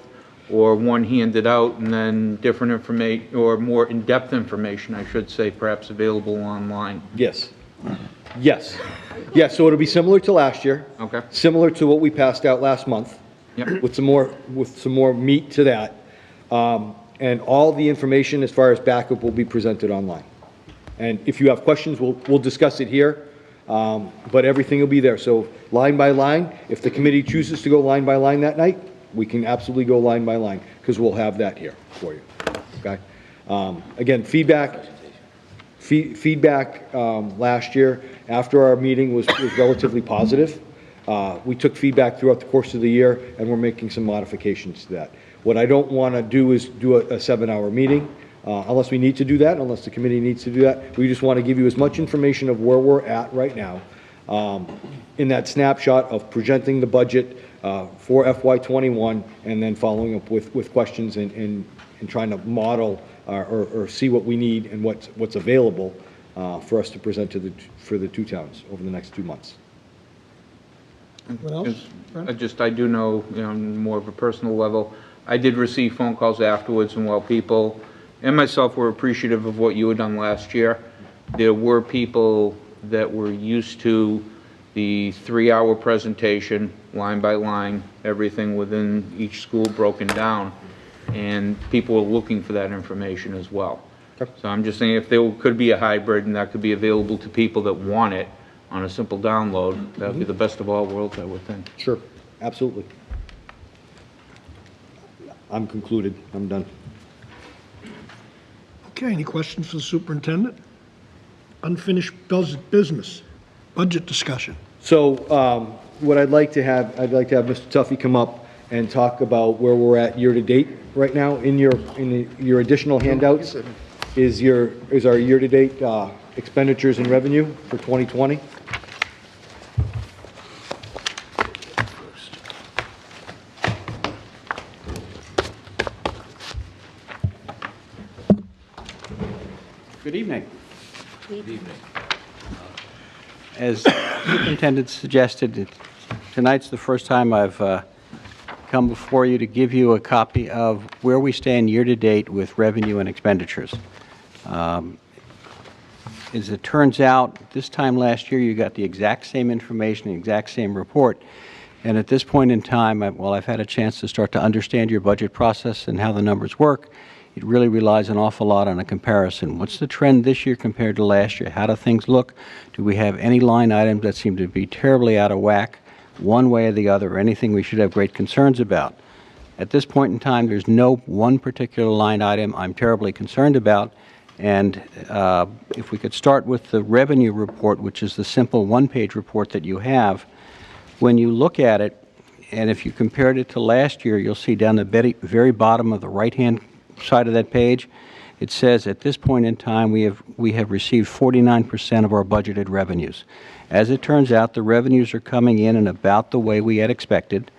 or one handed out and then different information, or more in-depth information, I should say, perhaps available online? Yes. Yes. Yes, so it'll be similar to last year. Okay. Similar to what we passed out last month. Yep. With some more meat to that. And all the information as far as backup will be presented online. And if you have questions, we'll discuss it here. But everything will be there. So line by line, if the committee chooses to go line by line that night, we can absolutely go line by line, because we'll have that here for you. Okay. Again, feedback last year after our meeting was relatively positive. We took feedback throughout the course of the year, and we're making some modifications to that. What I don't want to do is do a 7-hour meeting, unless we need to do that, unless the committee needs to do that. We just want to give you as much information of where we're at right now, in that snapshot of presenting the budget for FY21, and then following up with questions and trying to model or see what we need and what's available for us to present for the two towns over the next 2 months. What else? I do know, on more of a personal level, I did receive phone calls afterwards, and while people and myself were appreciative of what you had done last year, there were people that were used to the 3-hour presentation, line by line, everything within each school broken down, and people were looking for that information as well. So I'm just saying, if there could be a hybrid and that could be available to people that want it, on a simple download, that would be the best of all worlds, I would think. Sure, absolutely. I'm concluded. I'm done. Okay, any questions for the superintendent? Unfinished business, budget discussion. So what I'd like to have Mr. Tuffy come up and talk about where we're at year-to-date right now. In your additional handouts is our year-to-date expenditures and revenue for 2020. Good evening. As Superintendent suggested, tonight's the first time I've come before you to give you a copy of where we stand year-to-date with revenue and expenditures. As it turns out, this time last year, you got the exact same information, the exact same report, and at this point in time, while I've had a chance to start to understand your budget process and how the numbers work, it really relies an awful lot on a comparison. What's the trend this year compared to last year? How do things look? Do we have any line items that seem to be terribly out of whack one way or the other, or anything we should have great concerns about? At this point in time, there's no one particular line item I'm terribly concerned about, and if we could start with the revenue report, which is the simple one-page report that you have, when you look at it, and if you compared it to last year, you'll see down the very bottom of the right-hand side of that page, it says at this point in time we have received 49% of our budgeted revenues. As it turns out, the revenues are coming in about the way we had expected.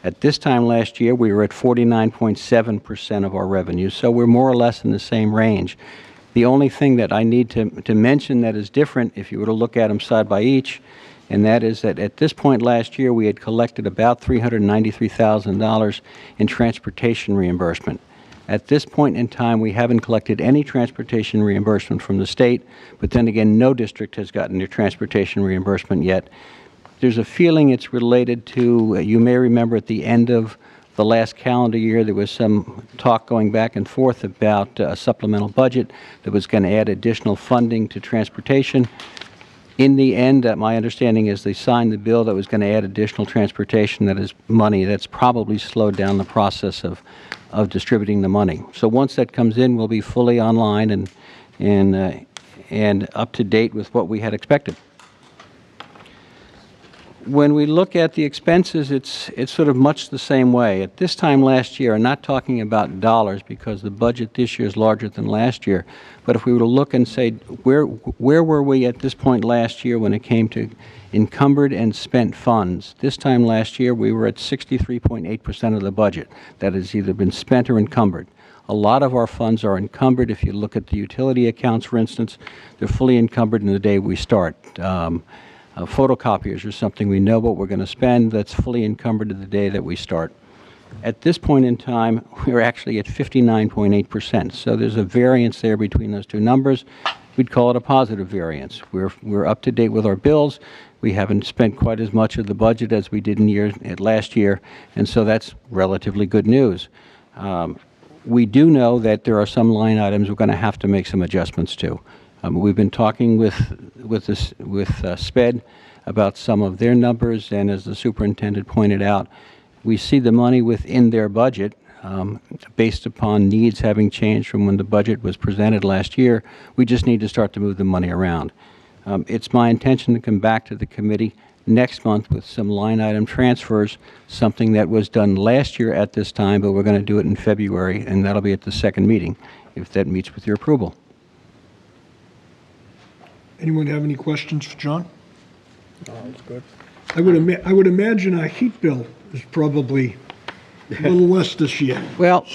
At this time last year, we were at 49.7% of our revenues, so we're more or less in the same range. The only thing that I need to mention that is different, if you were to look at them side by each, and that is that at this point last year, we had collected about $393,000 in transportation reimbursement. At this point in time, we haven't collected any transportation reimbursement from the state, but then again, no district has gotten their transportation reimbursement yet. There's a feeling it's related to, you may remember at the end of the last calendar year, there was some talk going back and forth about a supplemental budget that was going to add additional funding to transportation. In the end, my understanding is they signed the bill that was going to add additional transportation, that is money. That's probably slowed down the process of distributing the money. So once that comes in, we'll be fully online and up to date with what we had expected. When we look at the expenses, it's sort of much the same way. At this time last year, I'm not talking about dollars because the budget this year is larger than last year, but if we were to look and say, where were we at this point last year when it came to encumbered and spent funds? This time last year, we were at 63.8% of the budget that has either been spent or encumbered. A lot of our funds are encumbered. If you look at the utility accounts, for instance, they're fully encumbered in the day we start. Photocopiers are something we know what we're going to spend that's fully encumbered to the day that we start. At this point in time, we're actually at 59.8%. So there's a variance there between those two numbers. We'd call it a positive variance. We're up to date with our bills. We haven't spent quite as much of the budget as we did last year, and so that's relatively good news. We do know that there are some line items we're going to have to make some adjustments to. We've been talking with SPED about some of their numbers, and as the superintendent pointed out, we see the money within their budget based upon needs having changed from when the budget was presented last year. We just need to start to move the money around. It's my intention to come back to the committee next month with some line item transfers, something that was done last year at this time, but we're going to do it in February, and that'll be at the second meeting, if that meets with your approval. Anyone have any questions for John? No, that's good. I would imagine our heat bill is probably a little less this year. Well,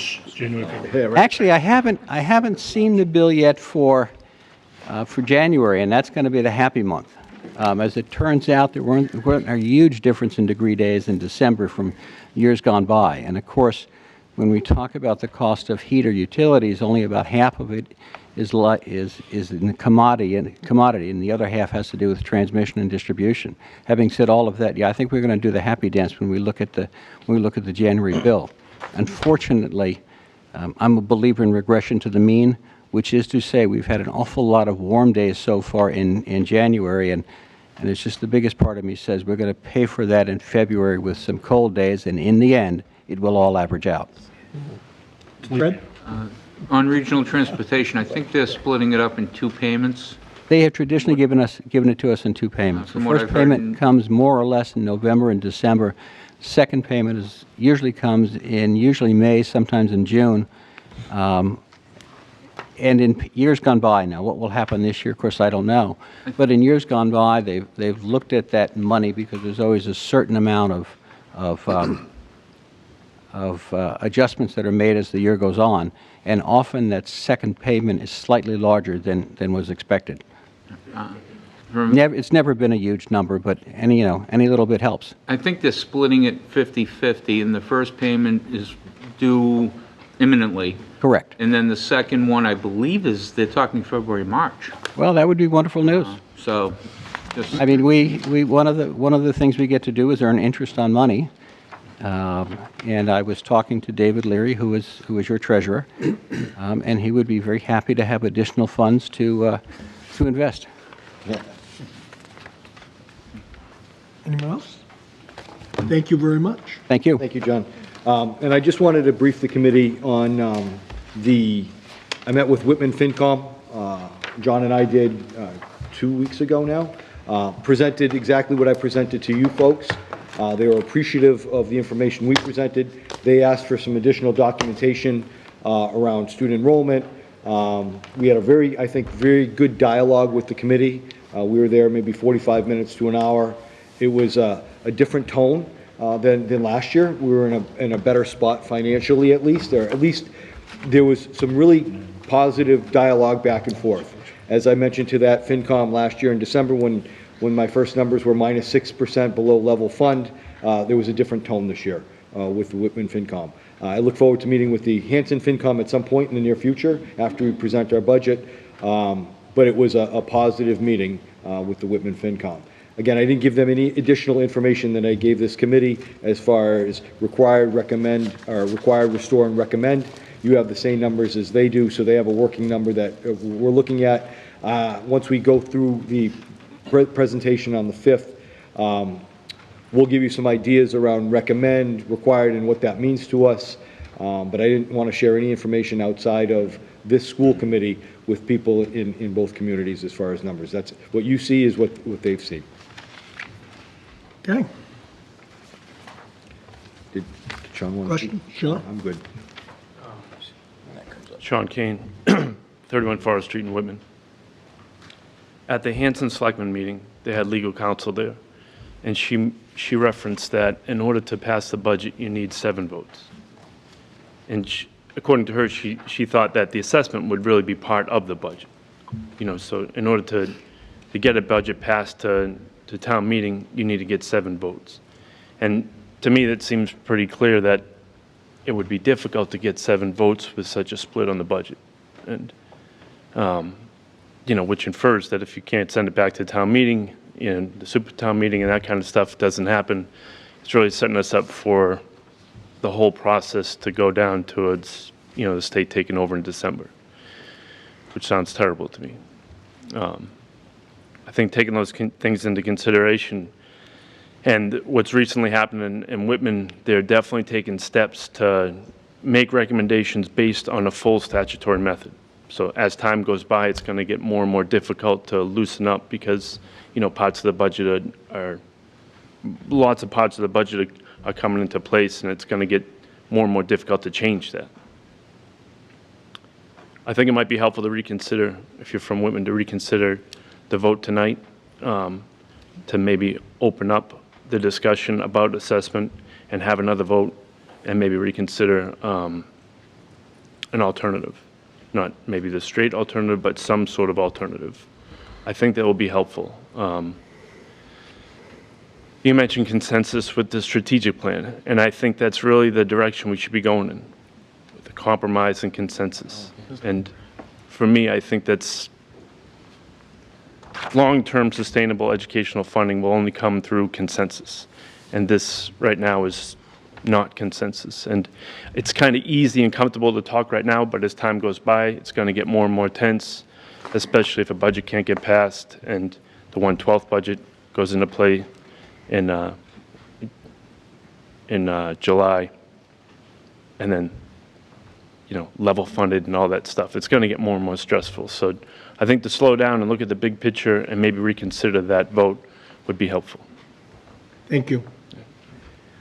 actually, I haven't seen the bill yet for January, and that's going to be the happy month. As it turns out, there weren't a huge difference in degree days in December from years gone by. And of course, when we talk about the cost of heat or utilities, only about half of it is in the commodity, and the other half has to do with transmission and distribution. Having said all of that, yeah, I think we're going to do the happy dance when we look at the January bill. Unfortunately, I'm a believer in regression to the mean, which is to say we've had an awful lot of warm days so far in January, and And it's just the biggest part of me says we're going to pay for that in February with some cold days, and in the end, it will all average out. Fred? On regional transportation, I think they're splitting it up in 2 payments. They have traditionally given it to us in 2 payments. The From what first I've heard payment comes more or less in November and December. Second payment usually comes in May, sometimes in June. And in years gone by now, what will happen this year, of course, I don't know. But in years gone by, they've looked at that money because there's always a certain amount of adjustments that are made as the year goes on, and often that second payment is slightly larger than was expected. It's never been a huge number, but any little bit helps. I think they're splitting it 50-50, and the first payment is due imminently. Correct. And then the second one, I believe, they're talking February, March. Well, that would be wonderful news. So, just... I mean, one of the things we get to do is earn interest on money. And I was talking to David Leary, who is your treasurer, and he would be very happy to have additional funds to invest. Yeah. Anyone else? Thank you very much. Thank you. Thank you, John. And I just wanted to brief the committee on I met with Whitman FinCom. John and I did 2 weeks ago now. Presented exactly what I presented to you folks. They were appreciative of the information we presented. They asked for some additional documentation around student enrollment. We had I think, very good dialogue with the committee. We were there maybe 45 minutes to an hour. It was a different tone than last year. We were in a better spot financially, at least. Or at least there was some really positive dialogue back and forth. As I mentioned to that FinCom last year in December, when my first numbers were minus 6% below level fund, there was a different tone this year with the Whitman FinCom. I look forward to meeting with the Hanson FinCom at some point in the near future after we present our budget. But it was a positive meeting with the Whitman FinCom. Again, I didn't give them any additional information than I gave this committee as far as required, recommend, or required, restore, and recommend. You have the same numbers as they do, so they have a working number that we're looking at. Once we go through the presentation on the 5th, we'll give you some ideas around recommend, required, and what that means to us. But I didn't want to share any information outside of this school committee with people in both communities as far as numbers. That's what you see is what they've seen. Okay. Did Sean want to speak? Question? Sean? I'm good. Sean Kane, 31 Forest Street in Whitman. At the Hanson Selectmen meeting, they had legal counsel there, and she referenced that in order to pass the budget, you need 7 votes. And according to her, she thought that the assessment would really be part of the budget. So in order to get a budget passed to town meeting, you need to get 7 votes. And to me, that seems pretty clear that it would be difficult to get 7 votes with such a split on the budget. And, which infers that if you can't send it back to town meeting, the super town meeting and that kind of stuff doesn't happen, it's really setting us up for the whole process to go down towards, the state taking over in December, which sounds terrible to me. I think taking those things into consideration, and what's recently happened in Whitman, they're definitely taking steps to make recommendations based on a full statutory method. So as time goes by, it's going to get more and more difficult to loosen up because, parts of the budget lots of parts of the budget are coming into place, and it's going to get more and more difficult to change that. I think it might be helpful to reconsider, if you're from Whitman, to reconsider the vote tonight, to maybe open up the discussion about assessment and have another vote and maybe reconsider an alternative. Not maybe the straight alternative, but some sort of alternative. I think that will be helpful. You mentioned consensus with the strategic plan, and I think that's really the direction we should be going in, with the compromise and consensus. And for me, I think that's long-term sustainable educational funding will only come through consensus. And this right now is not consensus. And it's kind of easy and comfortable to talk right now, but as time goes by, it's going to get more and more tense, especially if a budget can't get passed and the 1/12 budget goes into play in July, and then, level funded and all that stuff. It's going to get more and more stressful. So I think to slow down and look at the big picture and maybe reconsider that vote would be helpful. Thank you.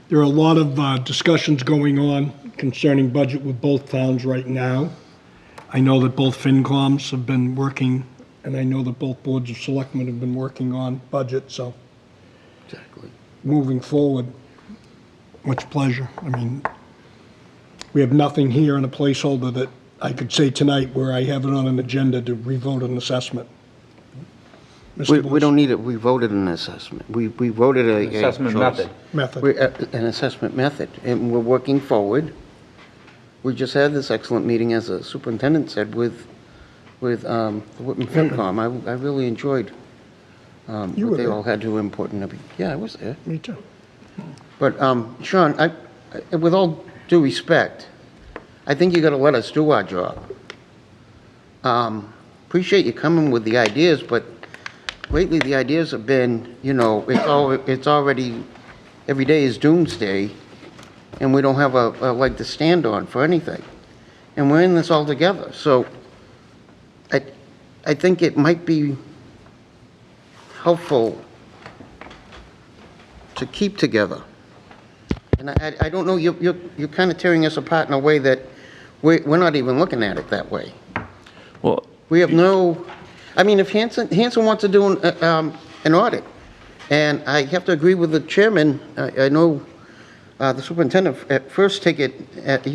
There are a lot of discussions going on concerning budget with both towns right now. I know that both FinComs have been working, and I know that both boards of selectmen have been working on budget, so. Exactly. Moving forward, much pleasure. I mean, we have nothing here on a placeholder that I could say tonight where I have it on an agenda to revote an assessment. We don't need it, we voted an assessment. We voted a Assessment method. An assessment method, and we're working forward. We just had this excellent meeting, as the superintendent said, with the Whitman FinCom. I really enjoyed what they all had to import and everything. Yeah, I was there. Me too. But, Sean, with all due respect, I think you gotta let us do our job. Appreciate you coming with the ideas, but lately the ideas have been, it's already, every day is doomsday, and we don't have a leg to stand on for anything. And we're in this all together. So I think it might be helpful to keep together. And I don't know, you're kind of tearing us apart in a way that we're not even looking at it that way. Well, we have no, I mean, if Hanson wants to do an audit, and I have to agree with the chairman, I know the superintendent at first take it, as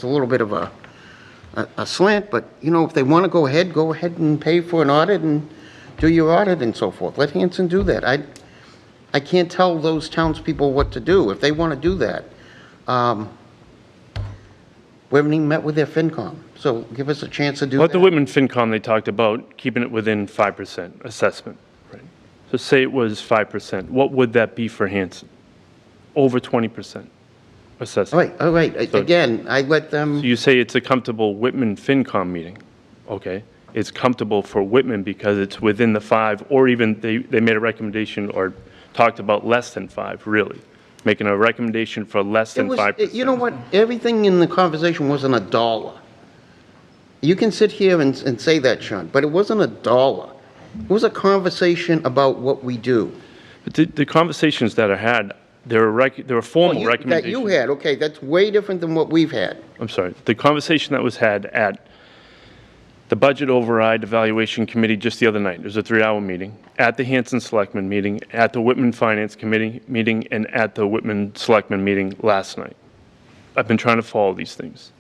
a little bit of a slant, but, if they want to go ahead and pay for an audit and do your audit and so forth. Let Hanson do that. I can't tell those townspeople what to do if they want to do that. We haven't even met with their FinCom, so give us a chance to do that. At the Whitman FinCom, they talked about keeping it within 5% assessment. Right? So say it was 5%. What would that be for Hanson? Over 20% assessment. All right. So, again, I let them. So you say it's a comfortable Whitman FinCom meeting. Okay. It's comfortable for Whitman because it's within the 5, or even they made a recommendation or talked about less than 5, really. Making a recommendation for less than 5%. You know what? Everything in the conversation wasn't $1. You can sit here and say that, Sean, but it wasn't $1. It was a conversation about what we do. But the conversations that are had, there are formal recommendations. That you had, okay, that's way different than what we've had. I'm sorry. The conversation that was had at the Budget Override Evaluation Committee just the other night, there's a 3-hour meeting, at the Hanson Selectmen meeting, at the Whitman Finance Committee meeting, and at the Whitman Selectmen meeting last night. I've been trying to follow these things.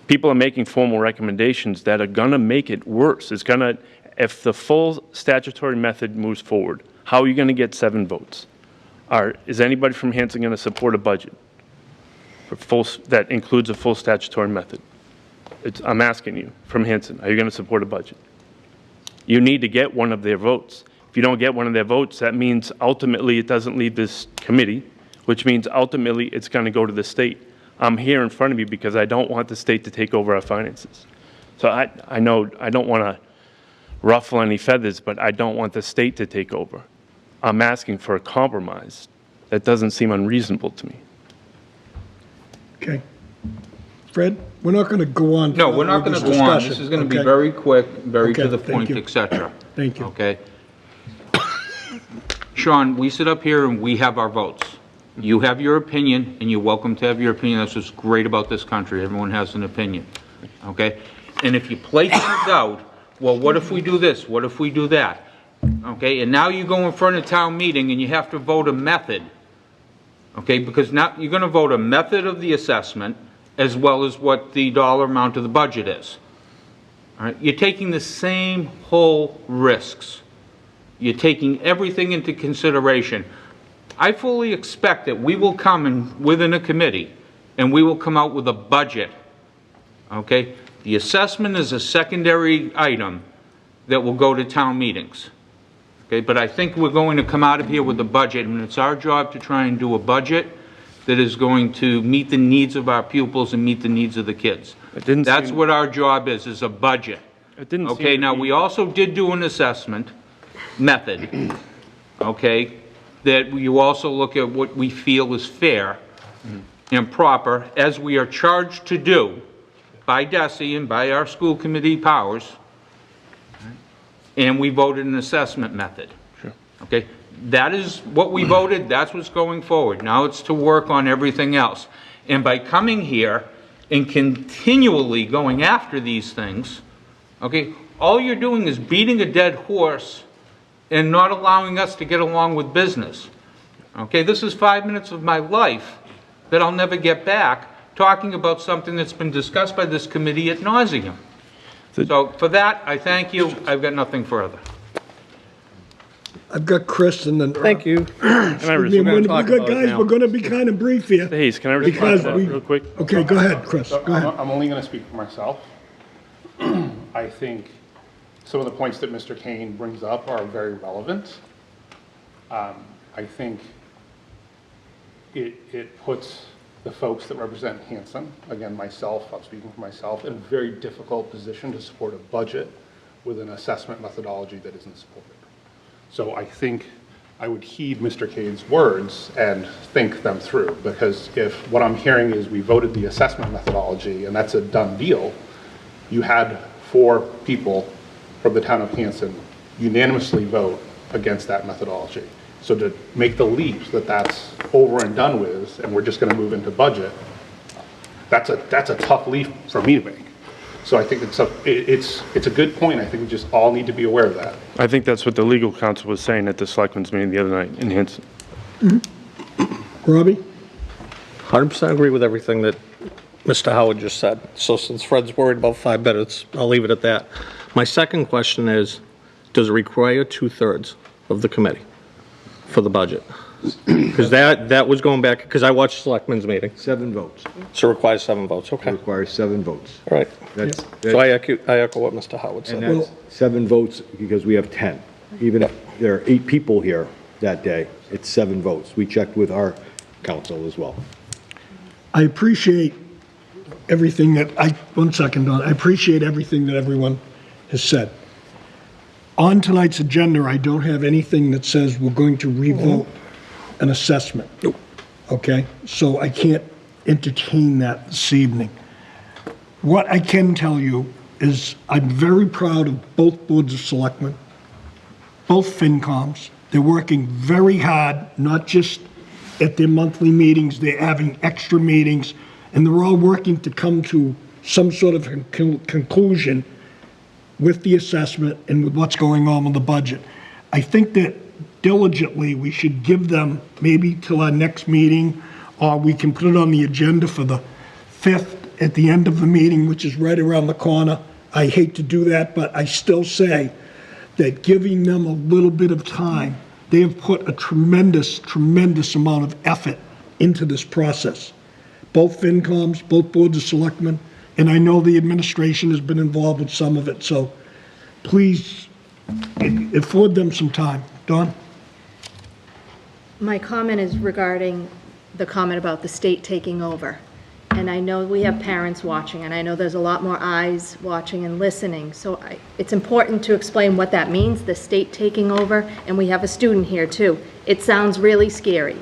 People are making formal recommendations that are going to make it worse. It's going to, if the full statutory method moves forward, how are you going to get 7 votes? Is anybody from Hanson going to support a budget that includes a full statutory method? I'm asking you, from Hanson, are you going to support a budget? You need to get one of their votes. If you don't get one of their votes, that means ultimately it doesn't leave this committee, which means ultimately it's going to go to the state. I'm here in front of you because I don't want the state to take over our finances. So I know I don't want to ruffle any feathers, but I don't want the state to take over. I'm asking for a compromise that doesn't seem unreasonable to me. Okay. Fred, we're not going to go on. No, we're not going to go on. This is going to be very quick, very to the point, you. etc. Thank you. Okay? Sean, we sit up here and we have our votes. You have your opinion, and you're welcome to have your opinion. That's what's great about this country. Everyone has an opinion. Okay? And if you play things out, well, what if we do this? What if we do that? Okay? And now you go in front of town meeting and you have to vote a method. Okay? Because now you're going to vote a method of the assessment as well as what the dollar amount of the budget is. All right? You're taking the same whole risks. You're taking everything into consideration. I fully expect that we will come in within a committee and we will come out with a budget. Okay? The assessment is a secondary item that will go to town meetings. Okay? But I think we're going to come out of here with a budget, and it's our job to try and do a budget that is going to meet the needs of our pupils and meet the needs of the kids. That's what our job is a budget. Okay, now we also did do an assessment, method, okay, that you also look at what we feel is fair and proper, as we are charged to do by DESI and by our school committee powers, and we voted an assessment method. Sure. Okay? That is what we voted, that's what's going forward. Now it's to work on everything else. And by coming here and continually going after these things, okay, all you're doing is beating a dead horse and not allowing us to get along with business. Okay, this is 5 minutes of my life that I'll never get back, talking about something that's been discussed by this committee ad nauseum. So for that, I thank you. I've got nothing further. I've got Chris and then. Thank you. Can I We've got guys, we're gonna be kind of brief here. Hayes, can I respond because to that we- real quick? Okay, go ahead, Chris, So go ahead. I'm only going to speak for myself. I think some of the points that Mr. Kane brings up are very relevant. I think it puts the folks that represent Hanson, again, myself, I'm speaking for myself, in a very difficult position to support a budget with an assessment methodology that isn't supported. So I think I would heed Mr. Kane's words and think them through, because if what I'm hearing is we voted the assessment methodology and that's a done deal, you had 4 people from the town of Hanson unanimously vote against that methodology. So to make the leap that that's over and done with and we're just going to move into budget, that's a tough leap for me to make. So I think it's a good point. I think we just all need to be aware of that. I think that's what the legal counsel was saying at the selectmen's meeting the other night in Hanson. Robbie? 100% agree with everything that Mr. Howard just said. So since Fred's worried about 5 minutes, I'll leave it at that. My second question is, does it require 2/3 of the committee for the budget? Because that was going back, because I watched the selectmen's meeting. 7 votes. So it requires 7 votes, okay. It requires 7 votes. All right. So I echo what Mr. Howard said. And that's 7 votes because we have 10. Even if there are 8 people here that day, it's 7 votes. We checked with our council as well. I appreciate everything that one second, Don. I appreciate everything that everyone has said. On tonight's agenda, I don't have anything that says we're going to revote an assessment. Okay? So I can't entertain that this evening. What I can tell you is I'm very proud of both boards of selectmen, both FinComs. They're working very hard, not just at their monthly meetings, they're having extra meetings, and they're all working to come to some sort of conclusion with the assessment and with what's going on with the budget. I think that diligently we should give them maybe till our next meeting, or we can put it on the agenda for the 5th at the end of the meeting, which is right around the corner. I hate to do that, but I still say that giving them a little bit of time, they have put a tremendous, tremendous amount of effort into this process. Both FinComs, both boards of selectmen, and I know the administration has been involved with some of it, so please afford them some time. Dawn? My comment is regarding the comment about the state taking over. And I know we have parents watching, and I know there's a lot more eyes watching and listening. So it's important to explain what that means, the state taking over, and we have a student here too. It sounds really scary.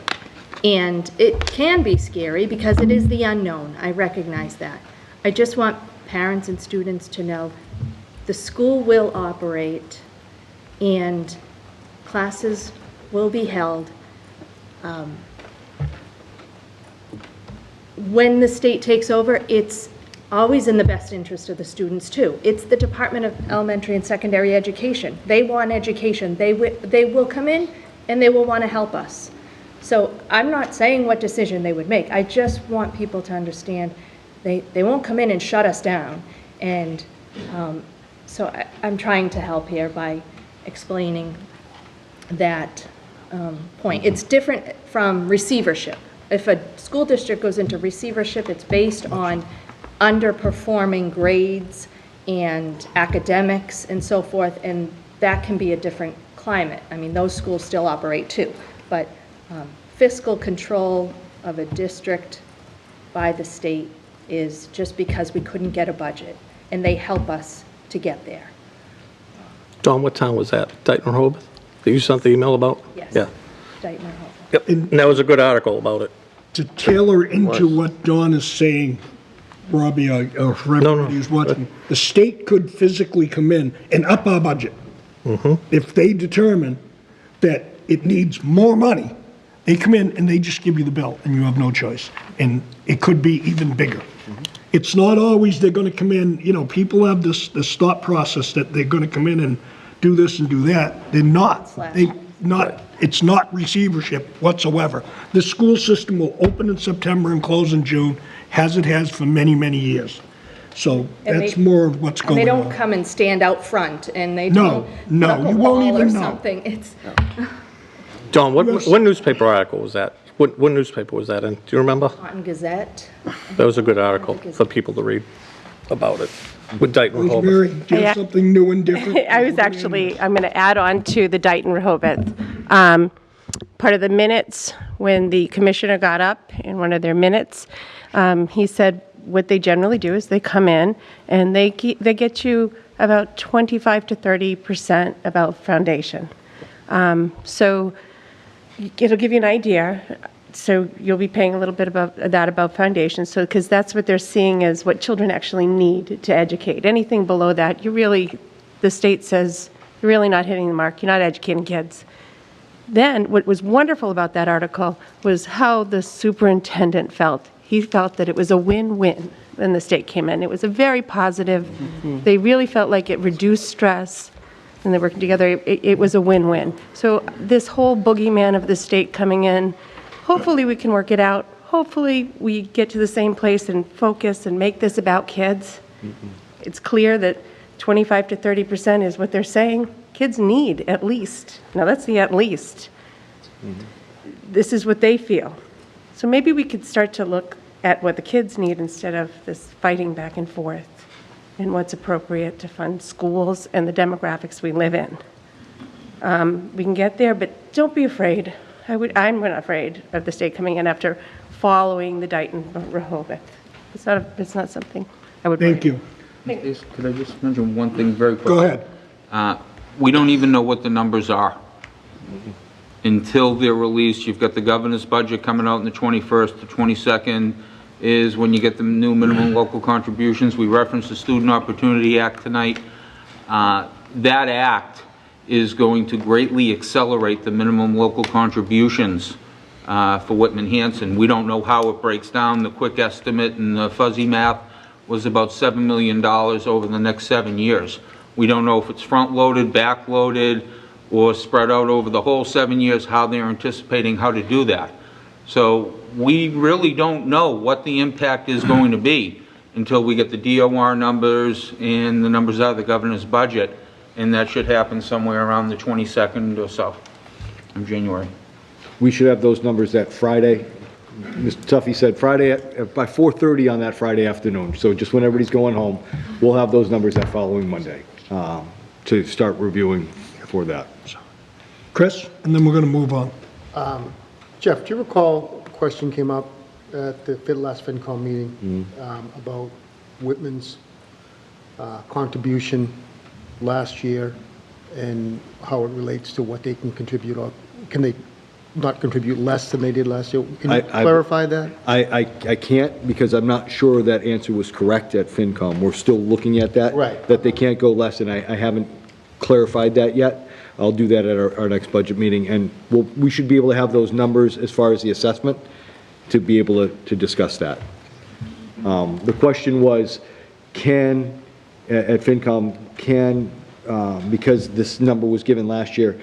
And it can be scary because it is the unknown. I recognize that. I just want parents and students to know the school will operate and classes will be held. When the state takes over, it's always in the best interest of the students too. It's the Department of Elementary and Secondary Education. They want education. They will come in and they will want to help us. So I'm not saying what decision they would make. I just want people to understand they won't come in and shut us down. And so I'm trying to help here by explaining that point. It's different from receivership. If a school district goes into receivership, it's based on underperforming grades and academics and so forth, and that can be a different climate. I mean, those schools still operate too, but fiscal control of a district by the state is just because we couldn't get a budget, and they help us to get there. Dawn, what town was that? Dayton or Rehoboth? that you sent the email about? Yes. Yeah. Dayton or Hopewell. Yep, and that was a good article about it. To tailor into what Dawn is saying, Robbie, or for everybody who's watching, the state could physically come in and up our budget. If they determine that it needs more money, they come in and they just give you the bill, and you have no choice. And it could be even bigger. It's not always they're gonna come in, people have this thought process that they're gonna come in and do this and do that. They're not. It's not receivership whatsoever. The school system will open in September and close in June, as it has for many, many years. So And that's they- more of what's And going they on. don't come and stand out front, and they No, don't no, knuckle you won't ball or even know. something. It's, John, what newspaper article was that? What newspaper was that in? Do you remember? Taunton Gazette. That was a good article for people to read about it, with Dayton Rehoboth. Rosemary, do you have something new and different? I'm going to add on to the Dayton Rehoboth. Part of the minutes, when the commissioner got up in one of their minutes, he said what they generally do is they come in and they get you about 25 to 30% about foundation. So it'll give you an idea. So you'll be paying a little bit about that about foundation. So because that's what they're seeing as what children actually need to educate. Anything below that, the state says you're really not hitting the mark. You're not educating kids. Then what was wonderful about that article was how the superintendent felt. He felt that it was a win-win when the state came in. It was a very positive. They really felt like it reduced stress, and they're working together. It was a win-win. So this whole boogeyman of the state coming in, hopefully we can work it out. Hopefully we get to the same place and focus and make this about kids. It's clear that 25 to 30% is what they're saying. Kids need at least. Now that's the at least. This is what they feel. So maybe we could start to look at what the kids need instead of this fighting back and forth and what's appropriate to fund schools and the demographics we live in. We can get there, but don't be afraid. I'm not afraid of the state coming in after following the Dayton Rehoboth. It's not something I would. Thank you. Could I just mention one thing very quickly? Go ahead. We don't even know what the numbers are until they're released. You've got the governor's budget coming out on the 21st. The 22nd is when you get the new minimum local contributions. We referenced the Student Opportunity Act tonight. That act is going to greatly accelerate the minimum local contributions for Whitman Hanson. We don't know how it breaks down. The quick estimate and the fuzzy math was about $7 million over the next 7 years. We don't know if it's front-loaded, back-loaded, or spread out over the whole 7 years, how they're anticipating how to do that. So we really don't know what the impact is going to be until we get the DOR numbers and the numbers out of the governor's budget, and that should happen somewhere around the 22nd or so of January. We should have those numbers that Friday. Mr. Tuffy said Friday by 4:30 on that Friday afternoon. So just when everybody's going home, we'll have those numbers that following Monday to start reviewing for that. Chris, and then we're going to move on. Jeff, do you recall a question came up at the last FinCom meeting about Whitman's contribution last year and how it relates to what they can contribute, or can they not contribute less than they did last year? Can you clarify that? I can't, because I'm not sure that answer was correct at FinCom. We're still looking at that. Right. That they can't go less, and I haven't clarified that yet. I'll do that at our next budget meeting, and we should be able to have those numbers as far as the assessment to be able to discuss that. The question was, at FinCom, because this number was given last year,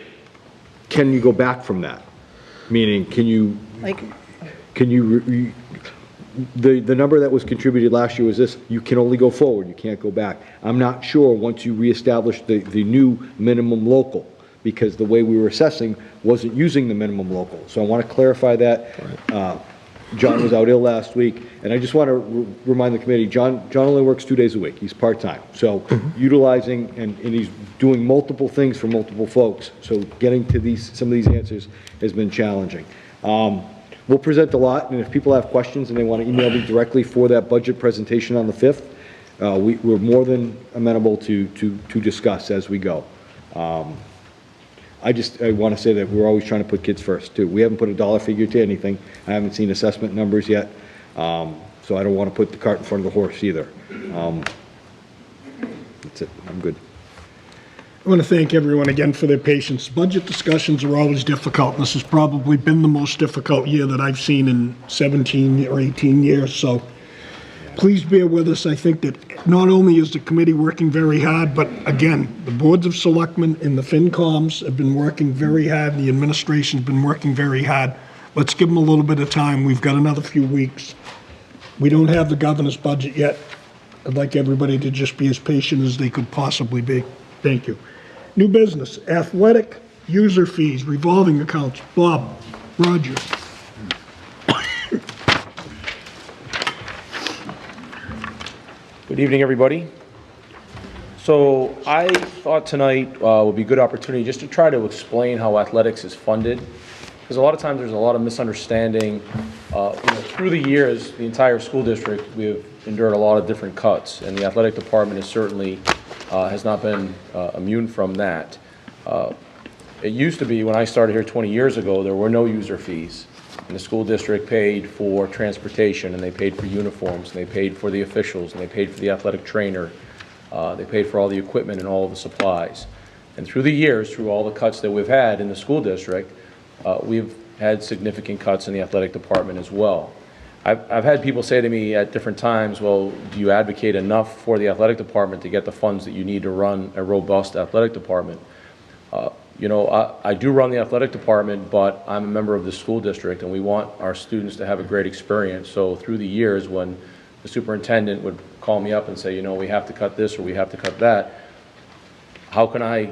can you go back from that? Meaning, the number that was contributed last year was this: you can only go forward, you can't go back. I'm not sure once you reestablish the new minimum local, because the way we were assessing wasn't using the minimum local. So I want to clarify that. John was out ill last week, and I just want to remind the committee, John only works 2 days a week. He's part-time. So utilizing, and he's doing multiple things for multiple folks. So getting to some of these answers has been challenging. We'll present a lot, and if people have questions and they want to email me directly for that budget presentation on the 5th, we're more than amenable to discuss as we go. I want to say that we're always trying to put kids first, too. We haven't put a dollar figure to anything. I haven't seen assessment numbers yet, so I don't want to put the cart in front of the horse either. That's it. I'm good. I want to thank everyone again for their patience. Budget discussions are always difficult, and this has probably been the most difficult year that I've seen in 17 or 18 years, so please bear with us. I think that not only is the committee working very hard, but again, the boards of selectmen and the FinComs have been working very hard, and the administration's been working very hard. Let's give them a little bit of time. We've got another few weeks. We don't have the governor's budget yet. I'd like everybody to just be as patient as they could possibly be. Thank you. New business, athletic user fees, revolving accounts. Bob, Roger. Good evening, everybody. So I thought tonight would be a good opportunity just to try to explain how athletics is funded, because a lot of times there's a lot of misunderstanding. Through the years, the entire school district, we've endured a lot of different cuts, and the athletic department is certainly has not been immune from that. It used to be, when I started here 20 years ago, there were no user fees. And the school district paid for transportation, and they paid for uniforms, and they paid for the officials, and they paid for the athletic trainer. They paid for all the equipment and all of the supplies. And through the years, through all the cuts that we've had in the school district, we've had significant cuts in the athletic department as well. I've had people say to me at different times, well, do you advocate enough for the athletic department to get the funds that you need to run a robust athletic department? I do run the athletic department, but I'm a member of the school district, and we want our students to have a great experience. So through the years, when the superintendent would call me up and say, we have to cut this or we have to cut that, how can I,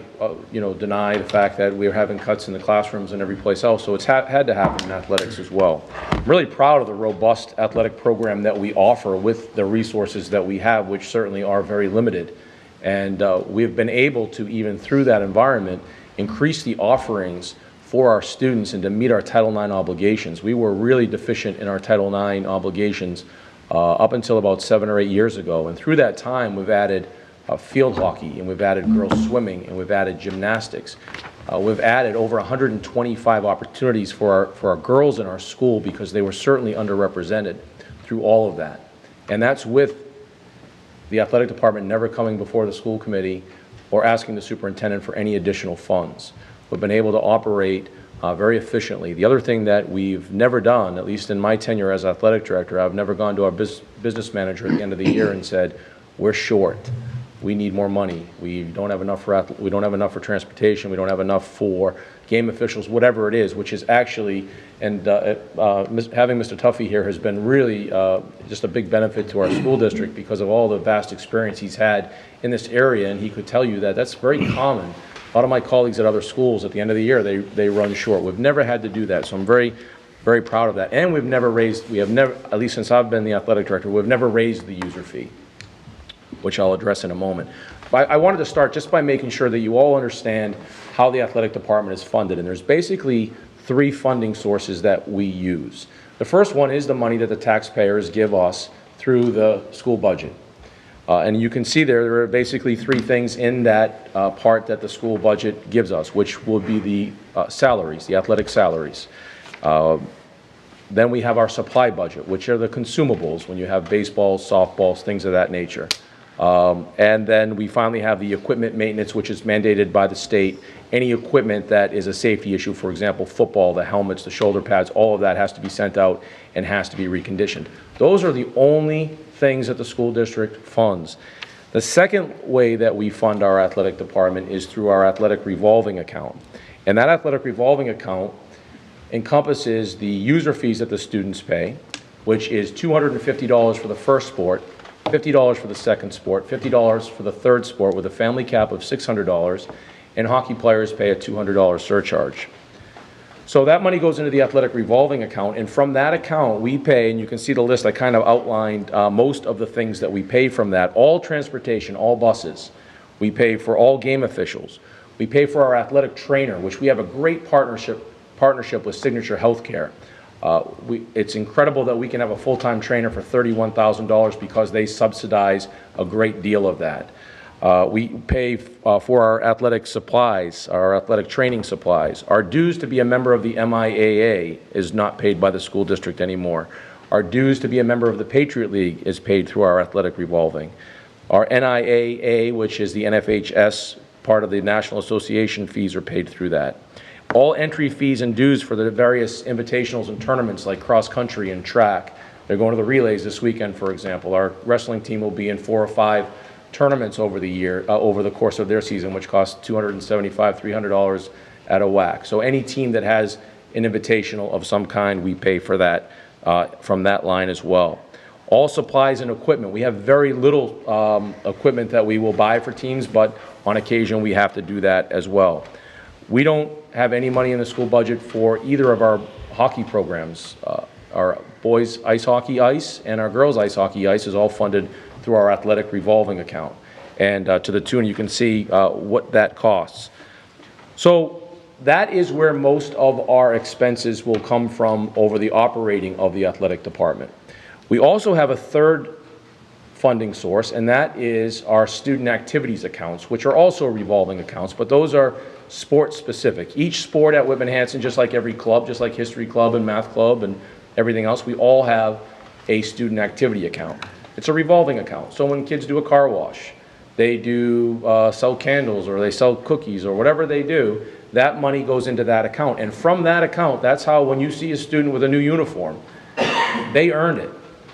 deny the fact that we're having cuts in the classrooms and every place else? So it's had to happen in athletics as well. I'm really proud of the robust athletic program that we offer with the resources that we have, which certainly are very limited. And we've been able to, even through that environment, increase the offerings for our students and to meet our Title IX obligations. We were really deficient in our Title IX obligations up until about 7 or 8 years ago. And through that time, we've added field hockey, and we've added girls swimming, and we've added gymnastics. We've added over 125 opportunities for our girls in our school, because they were certainly underrepresented through all of that. And that's with the athletic department never coming before the school committee or asking the superintendent for any additional funds. We've been able to operate very efficiently. The other thing that we've never done, at least in my tenure as athletic director, I've never gone to our business manager at the end of the year and said, we're short. We need more money. We don't have enough for transportation. We don't have enough for game officials, whatever it is, which is actually, and having Mr. Tuffy here has been really just a big benefit to our school district because of all the vast experience he's had in this area, and he could tell you that that's very common. A lot of my colleagues at other schools, at the end of the year, they run short. We've never had to do that, so I'm very, very proud of that. And we have never, at least since I've been the athletic director, we've never raised the user fee, which I'll address in a moment. But I wanted to start just by making sure that you all understand how the athletic department is funded. And there's basically 3 funding sources that we use. The first one is the money that the taxpayers give us through the school budget. And you can see there are basically 3 things in that part that the school budget gives us, which will be the salaries, the athletic salaries. Then we have our supply budget, which are the consumables when you have baseballs, softballs, things of that nature. And then we finally have the equipment maintenance, which is mandated by the state. Any equipment that is a safety issue, for example, football, the helmets, the shoulder pads, all of that has to be sent out and has to be reconditioned. Those are the only things that the school district funds. The second way that we fund our athletic department is through our athletic revolving account. And that athletic revolving account encompasses the user fees that the students pay, which is $250 for the first sport, $50 for the second sport, $50 for the third sport with a family cap of $600, and hockey players pay a $200 surcharge. So that money goes into the athletic revolving account, and from that account we pay, and you can see the list, I kind of outlined most of the things that we pay from that. All transportation, all buses. We pay for all game officials. We pay for our athletic trainer, which we have a great partnership with Signature Healthcare. It's incredible that we can have a full-time trainer for $31,000 because they subsidize a great deal of that. We pay for our athletic supplies, our athletic training supplies. Our dues to be a member of the MIAA is not paid by the school district anymore. Our dues to be a member of the Patriot League is paid through our athletic revolving. Our NIAA, which is the NFHS part of the National Association fees, are paid through that. All entry fees and dues for the various invitationals and tournaments like cross country and track. They're going to the relays this weekend, for example. Our wrestling team will be in 4 or 5 tournaments over the year, over the course of their season, which costs $275, $300 at a whack. So any team that has an invitational of some kind, we pay for that from that line as well. All supplies and equipment. We have very little equipment that we will buy for teams, but on occasion we have to do that as well. We don't have any money in the school budget for either of our hockey programs. Our boys ice hockey ice and our girls ice hockey ice is all funded through our athletic revolving account. And to the tune, you can see what that costs. So that is where most of our expenses will come from over the operating of the athletic department. We also have a third funding source, and that is our student activities accounts, which are also revolving accounts, but those are sport specific. Each sport at Whitman Hanson, just like every club, just like history club and math club and everything else, we all have a student activity account. It's a revolving account. So when kids do a car wash, they do sell candles or they sell cookies or whatever they do, that money goes into that account. And from that account, that's how when you see a student with a new uniform, they earned it.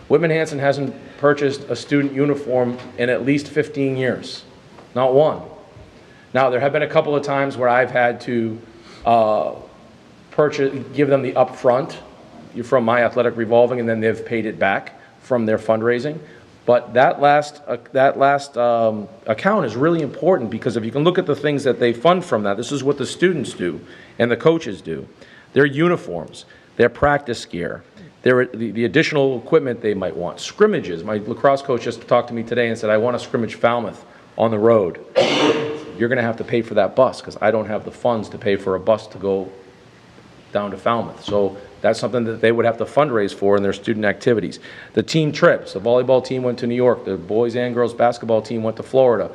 Whitman Hanson hasn't purchased a student uniform in at least 15 years. Not one. Now, there have been a couple of times where I've had to give them the upfront from my athletic revolving, and then they've paid it back from their fundraising. But that last account is really important, because if you can look at the things that they fund from that, this is what the students do and the coaches do. Their uniforms, their practice gear, the additional equipment they might want, scrimmages. My lacrosse coach just talked to me today and said, I want to scrimmage Falmouth on the road. You're going to have to pay for that bus, because I don't have the funds to pay for a bus to go down to Falmouth. So that's something that they would have to fundraise for in their student activities. The team trips, the volleyball team went to New York, the boys and girls basketball team went to Florida.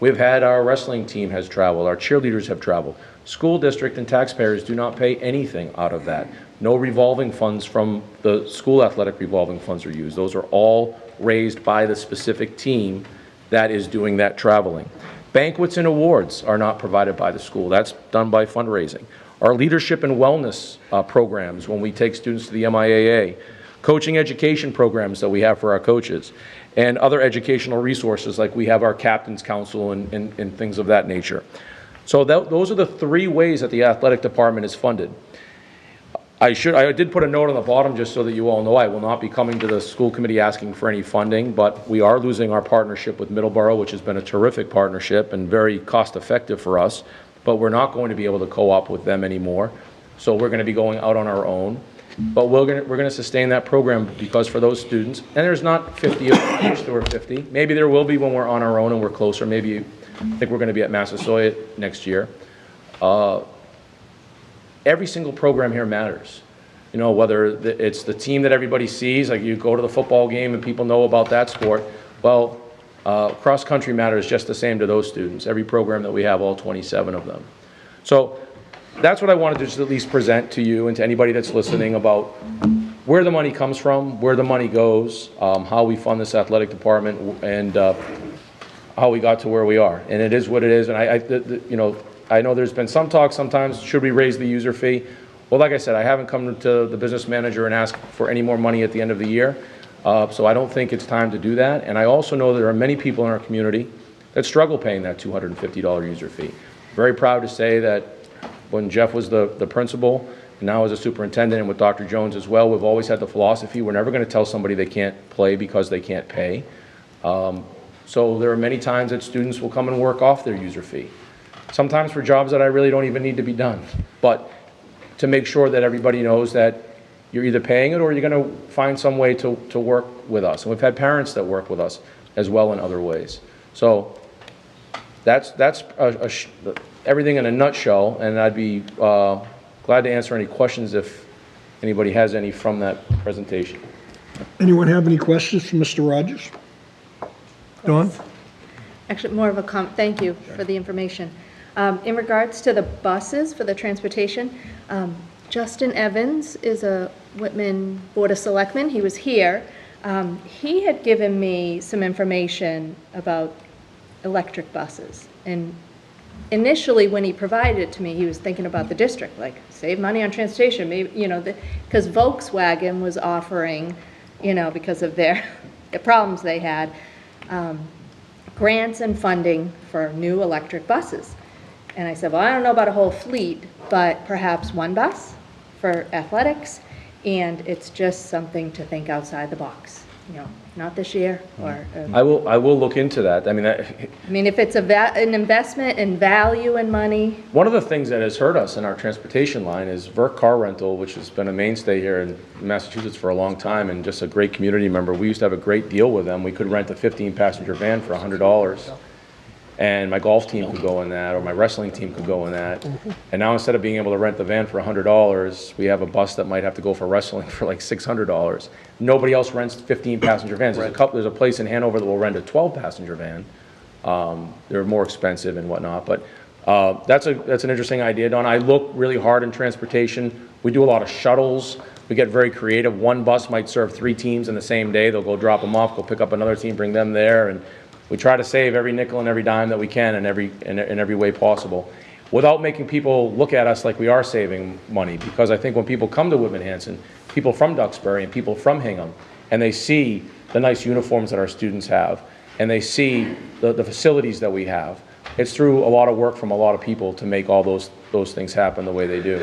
We've had our wrestling team has traveled, our cheerleaders have traveled. School district and taxpayers do not pay anything out of that. No revolving funds from the school athletic revolving funds are used. Those are all raised by the specific team that is doing that traveling. Banquets and awards are not provided by the school. That's done by fundraising. Our leadership and wellness programs when we take students to the MIAA, coaching education programs that we have for our coaches, and other educational resources like we have our captain's council and things of that nature. So those are the 3 ways that the athletic department is funded. I did put a note on the bottom just so that you all know I will not be coming to the school committee asking for any funding, but we are losing our partnership with Middleborough, which has been a terrific partnership and very cost effective for us, but we're not going to be able to co-op with them anymore. So we're going to be going out on our own, but we're going to sustain that program, because for those students, and there's not 50 of them, I wish there were 50. Maybe there will be when we're on our own and we're closer. Maybe, I think we're going to be at Massasoit next year. Every single program here matters. You know, whether it's the team that everybody sees, like you go to the football game and people know about that sport. Well, cross country matters just the same to those students. Every program that we have, all 27 of them. So that's what I wanted to just at least present to you and to anybody that's listening about where the money comes from, where the money goes, how we fund this athletic department, and how we got to where we are. And it is what it is. And you know, I know there's been some talk sometimes, should we raise the user fee? Well, like I said, I haven't come to the business manager and asked for any more money at the end of the year. So I don't think it's time to do that. And I also know there are many people in our community that struggle paying that $250 user fee. Very proud to say that when Jeff was the principal, and now as a superintendent, and with Dr. Jones as well, we've always had the philosophy, we're never going to tell somebody they can't play because they can't pay. So there are many times that students will come and work off their user fee. Sometimes for jobs that I really don't even need to be done. But to make sure that everybody knows that you're either paying it or you're going to find some way to work with us. And we've had parents that work with us as well in other ways. So that's everything in a nutshell, and I'd be glad to answer any questions if anybody has any from that presentation. Anyone have any questions for Mr. Rogers? Dawn? Actually, more of a thank you for the information. In regards to the buses for the transportation, Justin Evans is a Whitman Board of Selectmen. He was here. He had given me some information about electric buses. And initially, when he provided it to me, he was thinking about the district, like save money on transportation, maybe, you know, because Volkswagen was offering, you know, because of the problems they had, grants and funding for new electric buses. And I said, well, I don't know about a whole fleet, but perhaps one bus for athletics, and it's just something to think outside the box, you know, not this year, or... I will look into that. I mean, if it's an investment in value and money... One of the things that has hurt us in our transportation line is Verk Car Rental, which has been a mainstay here in Massachusetts for a long time, and just a great community member. We used to have a great deal with them. We could rent a 15-passenger van for $100. And my golf team could go in that, or my wrestling team could go in that. And now instead of being able to rent the van for $100, we have a bus that might have to go for wrestling for like $600. Nobody else rents 15-passenger vans. There's a place in Hanover that will rent a 12-passenger van. They're more expensive and whatnot, but that's an interesting idea, Don. I look really hard in transportation. We do a lot of shuttles. We get very creative. One bus might serve 3 teams in the same day. They'll go drop them off, go pick up another team, bring them there, and we try to save every nickel and every dime that we can in every way possible, without making people look at us like we are saving money. Because I think when people come to Whitman Hanson, people from Duxbury and people from Hingham, and they see the nice uniforms that our students have, and they see the facilities that we have, it's through a lot of work from a lot of people to make all those things happen the way they do.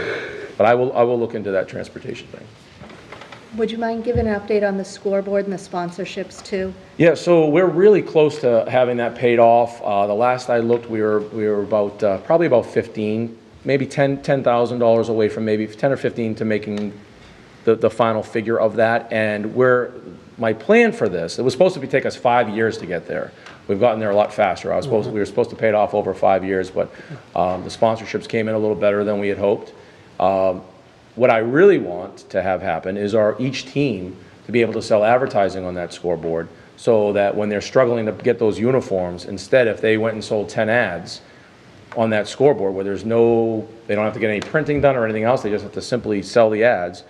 But I will look into that transportation thing. Would you mind giving an update on the scoreboard and the sponsorships too? Yeah, so we're really close to having that paid off. The last I looked, we were about probably about 15, maybe $10,000 away from maybe 10 or 15 to making the final figure of that. And my plan for this, it was supposed to take us 5 years to get there. We've gotten there a lot faster. We were supposed to pay it off over 5 years, but the sponsorships came in a little better than we had hoped. What I really want to have happen is each team to be able to sell advertising on that scoreboard, so that when they're struggling to get those uniforms, instead, if they went and sold 10 ads on that scoreboard where they don't have to get any printing done or anything else, they just have to simply sell the ads,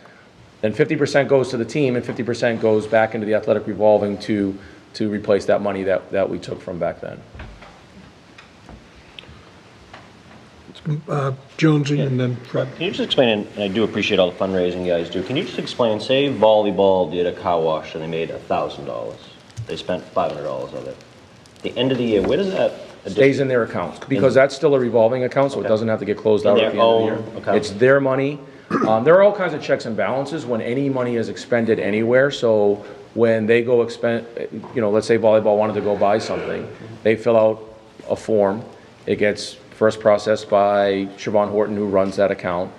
then 50% goes to the team and 50% goes back into the athletic revolving to replace that money that we took from back then. Jonesy and then Fred. Can you just explain, and I do appreciate all the fundraising you guys do, can you just explain, say volleyball did a car wash and they made $1,000. They spent $500 of it. At the end of the year, where does that... Stays in their accounts, because that's still a revolving account, so it doesn't have to get closed out at the end of the year. It's their money. There are all kinds of checks and balances when any money is expended anywhere. So when they go expend, let's say volleyball wanted to go buy something, they fill out a form. It gets first processed by Siobhan Horton, who runs that account.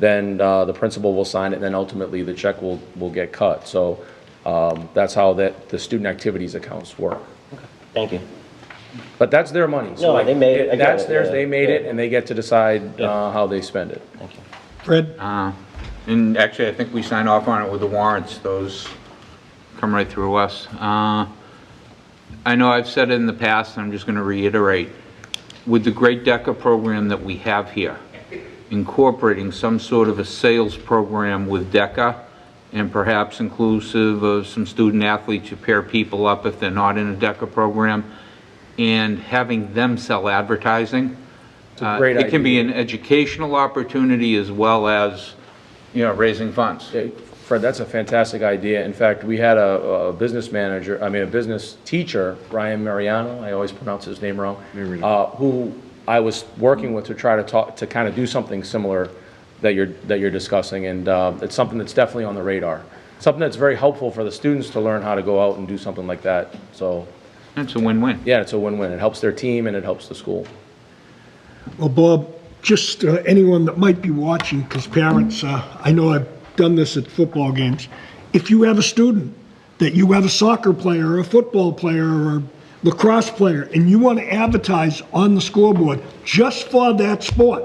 Then the principal will sign it, and then ultimately the check will get cut. So that's how the student activities accounts work. Okay. Thank you. But that's their money. So no, they made it. That's theirs. They made it, and they get to decide how they spend it. Thank you. Fred? And actually, I think we signed off on it with the warrants. Those come right through us. I know I've said it in the past, and I'm just going to reiterate. With the Great DECA program that we have here, incorporating some sort of a sales program with DECA, and perhaps inclusive of some student athletes, you pair people up if they're not in a DECA program, and having them sell advertising. It's a great idea. It can be an educational opportunity as well as, raising funds. Yeah, Fred, that's a fantastic idea. In fact, we had a business teacher, Ryan Mariano, I always pronounce his name wrong, who I was working with to try to kind of do something similar that you're discussing, and it's something that's definitely on the radar. Something that's very helpful for the students to learn how to go out and do something like that. So it's a win-win. Yeah, it's a win-win. It helps their team and it helps the school. Well, Bob, just anyone that might be watching, because parents, I know I've done this at football games. If you have a student that you have a soccer player or a football player or lacrosse player, and you want to advertise on the scoreboard just for that sport,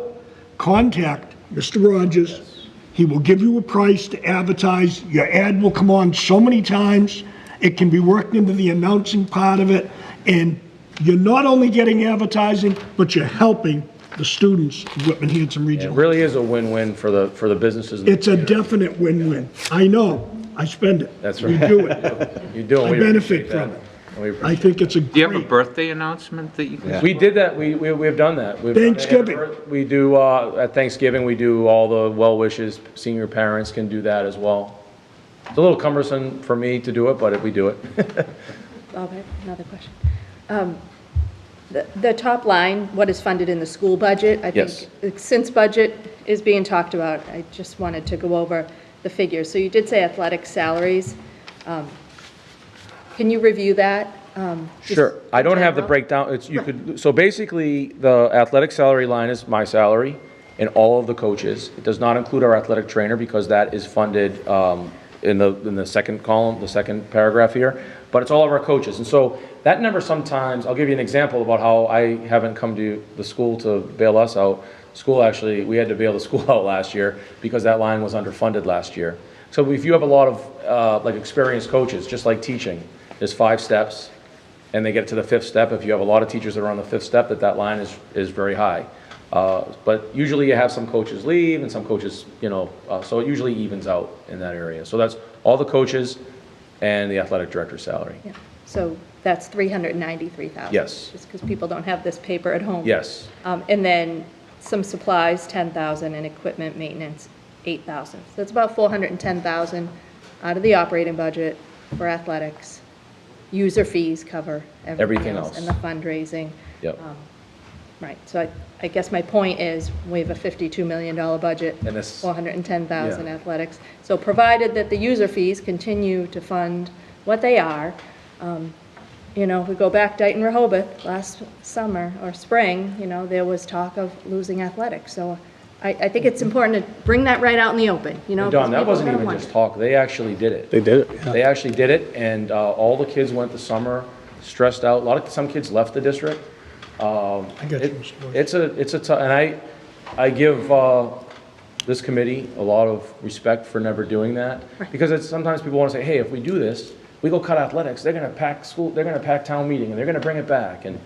contact Mr. Rogers. He will give you a price to advertise. Your ad will come on so many times. It can be worked into the announcing part of it, and you're not only getting advertising, but you're helping the students of Whitman Hanson It Regional. really is a win-win for the businesses. and the It's a definite win-win. I know, I spend it. That's We right. do it. You do, and I we benefit appreciate from that. it. And we I appreciate think it's a Do you have a great, birthday announcement that you can? We did that, we've done that. We've done it. Thanksgiving. We do, at Thanksgiving, we do all the well wishes, senior parents can do that as well. It's a little cumbersome for me to do it, but we do it. Okay, another question. The top line, what is funded in the school budget, I Yes. think, since budget is being talked about, I just wanted to go over the figures. So you did say athletic salaries. Can you review that? Just Sure. I in don't have the general? breakdown. So basically, the athletic salary line is my salary and all of the coaches. It does not include our athletic trainer because that is funded in the second column, the second paragraph here, but it's all of our coaches. And so that number sometimes, I'll give you an example about how I haven't come to the school to bail us out. School actually, we had to bail the school out last year because that line was underfunded last year. So if you have a lot of like experienced coaches, just like teaching, there's 5 steps and they get to the 5th step. If you have a lot of teachers that are on the 5th step, that line is very high. But usually you have some coaches leave and some coaches, so it usually evens out in that area. So that's all the coaches and the athletic director's salary. Yeah. So that's 393,000. Yes. Just because people don't have this paper at home. Yes. And then some supplies, 10,000, and equipment maintenance, 8,000. So that's about 410,000 out of the operating budget for athletics. User fees cover everything else. And the fundraising. Yep. Right, so I guess my point is, we have a $52 million budget, And this- 410,000 yeah. athletics. So provided that the user fees continue to fund what they are, if we go back Dayton Rehoboth last summer or spring, there was talk of losing athletics. So I think it's important to bring that right out in the open, And because Don, that people wasn't are gonna even just talk, they actually did it. They did it, yeah. They actually did it, and all the kids went the summer stressed out. Some kids left the district. I got you, Mr. Boyce. It's a tough, and I give this committee a lot of respect for never doing that, because sometimes people want to say, hey, if we do this, we go cut athletics, they're going to pack school, they're going to pack town meeting, and they're going to bring it back. And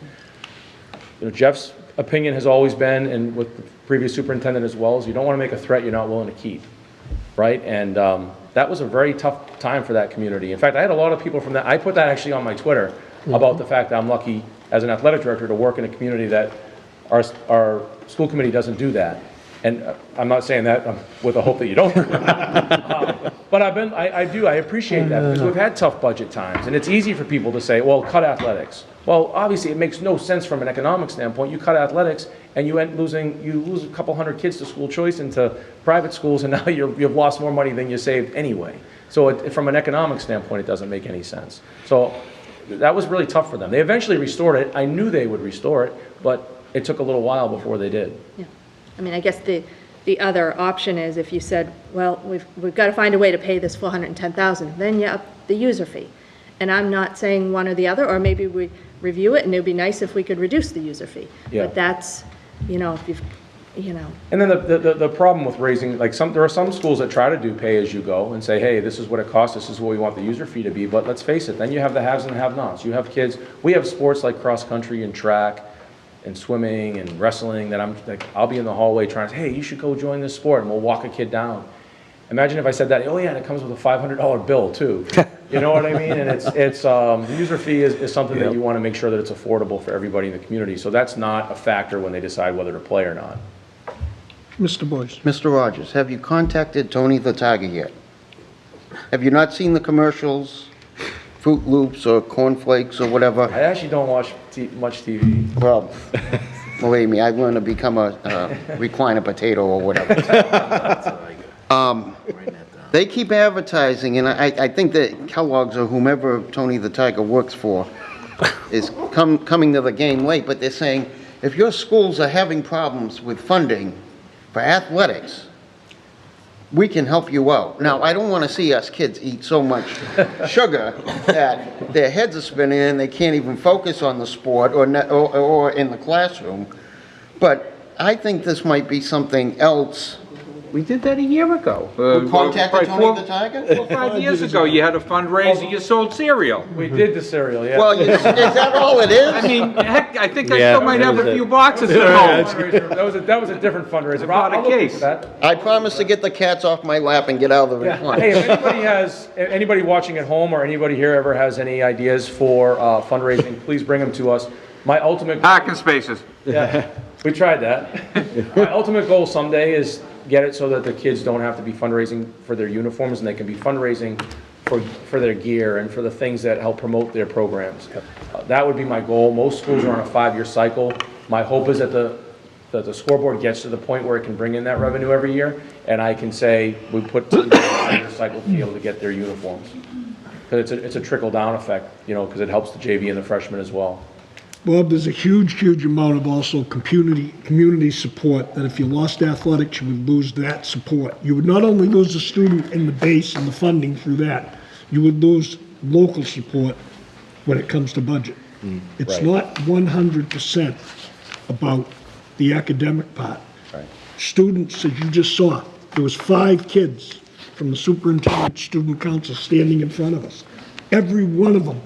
Jeff's opinion has always been, and with the previous superintendent as well, is you don't want to make a threat you're not willing to keep, right? And that was a very tough time for that community. In fact, I had a lot of people from that. I put that actually on my Twitter about the fact that I'm lucky as an athletic director to work in a community that our school committee doesn't do that. And I'm not saying that with the hope that you don't. But I appreciate that, because we've had tough budget times, and it's easy for people to say, well, cut athletics. Well, obviously, it makes no sense from an economic standpoint. You cut athletics, and you lose a couple hundred kids to school choice into private schools, and now you've lost more money than you saved anyway. So from an economic standpoint, it doesn't make any sense. So that was really tough for them. They eventually restored it. I knew they would restore it, but it took a little while before they did. Yeah. I mean, I guess the other option is if you said, well, we've got to find a way to pay this 410,000, then you up the user fee. And I'm not saying one or the other, or maybe we review it, and it would be nice if we could reduce the user fee. Yeah. But that's, if you've, And then the problem with raising, there are some schools that try to do pay-as-you-go and say, hey, this is what it costs, this is what we want the user fee to be, but let's face it, then you have the haves and the have-nots. You have kids, we have sports like cross-country and track and swimming and wrestling that I'll be in the hallway trying to say, hey, you should go join this sport, and we'll walk a kid down. Imagine if I said that, oh yeah, and it comes with a $500 bill too. You know what I mean? And the user fee is something that you want to make sure that it's affordable for everybody in the community. So that's not a factor when they decide whether to play or not. Mr. Boyce. Mr. Rogers, have you contacted Tony the Tiger yet? Have you not seen the commercials, Fruit Loops or cornflakes or whatever? I actually don't watch much TV. Well, believe me, I've learned to become a recliner potato or whatever. They keep advertising, and I think that Kellogg's or whomever Tony the Tiger works for is coming to the game late, but they're saying, if your schools are having problems with funding for athletics, we can help you out. Now, I don't want to see us kids eat so much sugar that their heads are spinning and they can't even focus on the sport or in the classroom, but I think this might be something else We did that a year ago. Who contacted Probably Tony the Tiger? 4 or 5 years ago, you had a fundraiser, you sold cereal. We did the cereal, yeah. Well, is that all it is? I mean, heck, I think I Yeah, still might have that a was few it. boxes at home. That was a different fundraiser. Not a I'll look into case. that. I promise to get the cats off my lap and get out of the recliner. Hey, if anybody watching at home or anybody here ever has any ideas for fundraising, please bring them to us. My ultimate Parking spaces. Yeah, we tried that. My ultimate goal someday is get it so that the kids don't have to be fundraising for their uniforms and they can be fundraising for their gear and for the things that help promote their programs. That would be my goal. Most schools are on a 5-year cycle. My hope is that the scoreboard gets to the point where it can bring in that revenue every year, and I can say we put teams on a 5-year cycle to be able to get their uniforms. Because it's a trickle-down effect, because it helps the JV and the freshmen as well. Bob, there's a huge amount of also community support, that if you lost athletics, you would lose that support. You would not only lose the student and the base and the funding through that, you would lose local support when it comes to budget. It's right. not 100% about the academic part. Right. Students, as you just saw, there was 5 kids from the superintendent student council standing in front of us. Every one of them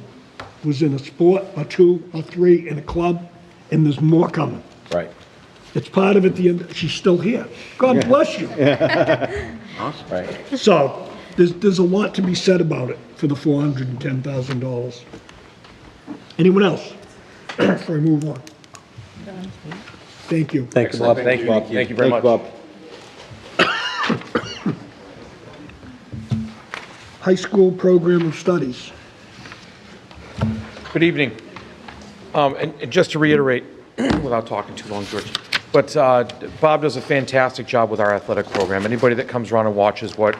was in a sport or 2 or 3 in a club, and there's more coming. Right. It's part of it, the end, she's still here. God bless you. Awesome. Right. So, there's a lot to be said about it for the $410,000. Anyone else? Before I move on. Thank you. Thank you, Bob. Thank you, Bob. Thank you very much. Bob. High school program of studies. Good evening. And just to reiterate, without talking too long, George, but Bob does a fantastic job with our athletic program. Anybody that comes around and watches what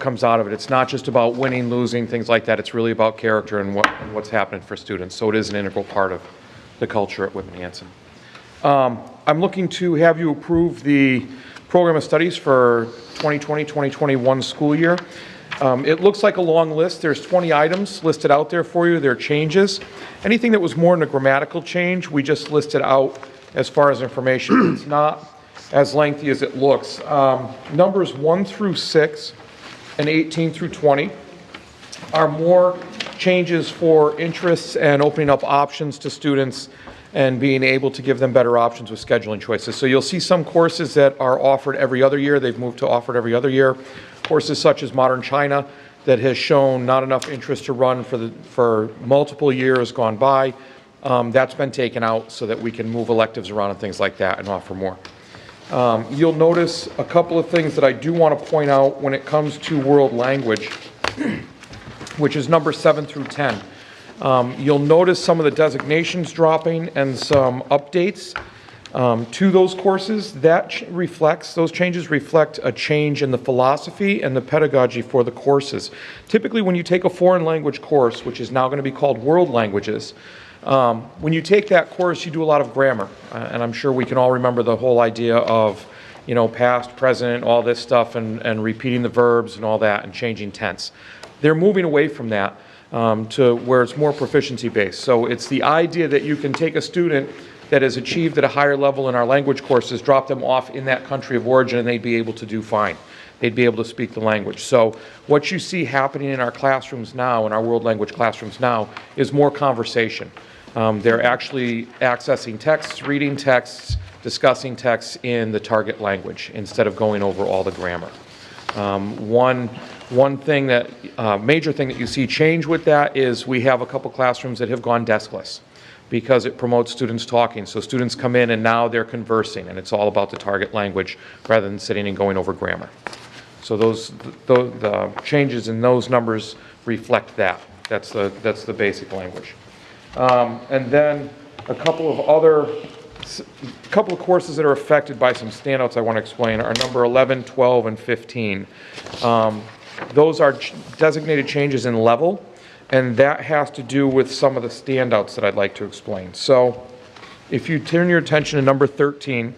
comes out of it, it's not just about winning, losing, things like that. It's really about character and what's happening for students. So it is an integral part of the culture at Whitman Hanson. I'm looking to have you approve the program of studies for 2020-2021 school year. It looks like a long list. There's 20 items listed out there for you. There are changes. Anything that was more than a grammatical change, we just listed out as far as information. It's not as lengthy as it looks. Numbers 1 through 6 and 18 through 20 are more changes for interests and opening up options to students and being able to give them better options with scheduling choices. So you'll see some courses that are offered every other year. They've moved to offered every other year. Courses such as Modern China that has shown not enough interest to run for multiple years gone by. That's been taken out so that we can move electives around and things like that and offer more. You'll notice a couple of things that I do want to point out when it comes to world language, which is number 7 through 10. You'll notice some of the designations dropping and some updates to those courses. Those changes reflect a change in the philosophy and the pedagogy for the courses. Typically, when you take a foreign language course, which is now going to be called World Languages, when you take that course, you do a lot of grammar. And I'm sure we can all remember the whole idea of, past, present, all this stuff, and repeating the verbs and all that, and changing tense. They're moving away from that to where it's more proficiency-based. So it's the idea that you can take a student that has achieved at a higher level in our language courses, drop them off in that country of origin, and they'd be able to do fine. They'd be able to speak the language. So what you see happening in our classrooms now, in our world language classrooms now, is more conversation. They're actually accessing texts, reading texts, discussing texts in the target language instead of going over all the grammar. One thing major thing that you see change with that is we have a couple classrooms that have gone deskless, because it promotes students talking. So students come in and now they're conversing, and it's all about the target language rather than sitting and going over grammar. So the changes in those numbers reflect that. That's the basic language. And then a couple of courses that are affected by some standouts I want to explain are number 11, 12, and 15. Those are designated changes in level, and that has to do with some of the standouts that I'd like to explain. So if you turn your attention to number 13,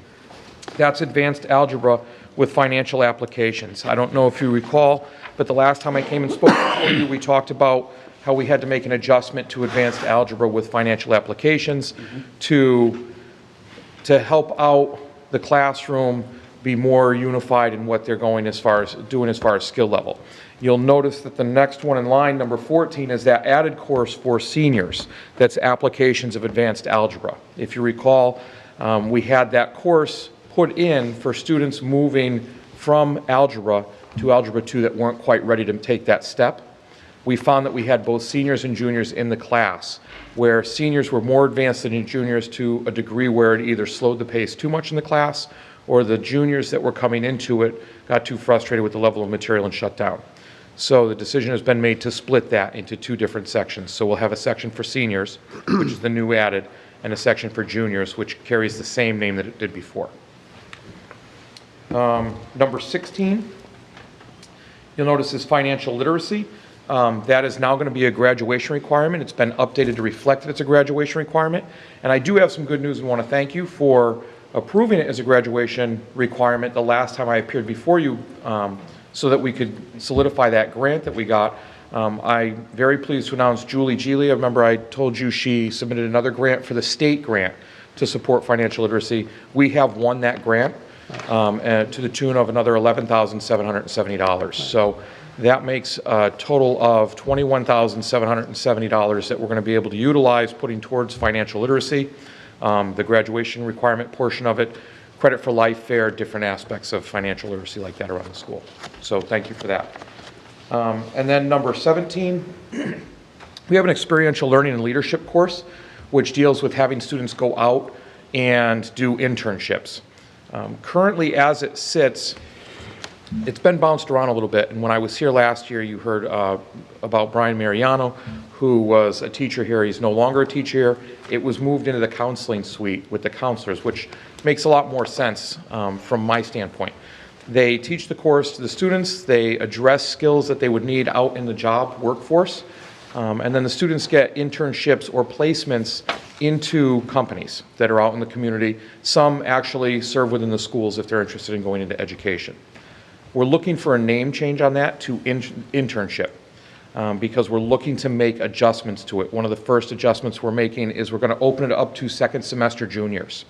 that's advanced algebra with financial applications. I don't know if you recall, but the last time I came and spoke to you, we talked about how we had to make an adjustment to advanced algebra with financial applications to help out the classroom be more unified in what they're going as far as skill level. You'll notice that the next one in line, number 14, is that added course for seniors. That's applications of advanced algebra. If you recall, we had that course put in for students moving from algebra to Algebra 2 that weren't quite ready to take that step. We found that we had both seniors and juniors in the class, where seniors were more advanced than juniors to a degree where it either slowed the pace too much in the class, or the juniors that were coming into it got too frustrated with the level of material and shut down. So the decision has been made to split that into 2 different sections. So we'll have a section for seniors, which is the new added, and a section for juniors, which carries the same name that it did before. Number 16, you'll notice is financial literacy. That is now going to be a graduation requirement. It's been updated to reflect that it's a graduation requirement. And I do have some good news and want to thank you for approving it as a graduation requirement the last time I appeared before you, so that we could solidify that grant that we got. I'm very pleased to announce Julie Geely. I remember I told you she submitted another grant for the state grant to support financial literacy. We have won that grant and to the tune of another $11,770. So that makes a total of $21,770 that we're going to be able to utilize putting towards financial literacy, the graduation requirement portion of it, credit for life fair, different aspects of financial literacy like that around the school. So thank you for that. And then number 17, we have an experiential learning and leadership course, which deals with having students go out and do internships. Currently, as it sits, it's been bounced around a little bit. And when I was here last year, you heard about Brian Mariano, who was a teacher here. He's no longer a teacher here. It was moved into the counseling suite with the counselors, which makes a lot more sense from my standpoint. They teach the course to the students. They address skills that they would need out in the job workforce. And then the students get internships or placements into companies that are out in the community. Some actually serve within the schools if they're interested in going into education. We're looking for a name change on that to internship because we're looking to make adjustments to it. One of the first adjustments we're making is we're going to open it up to second semester juniors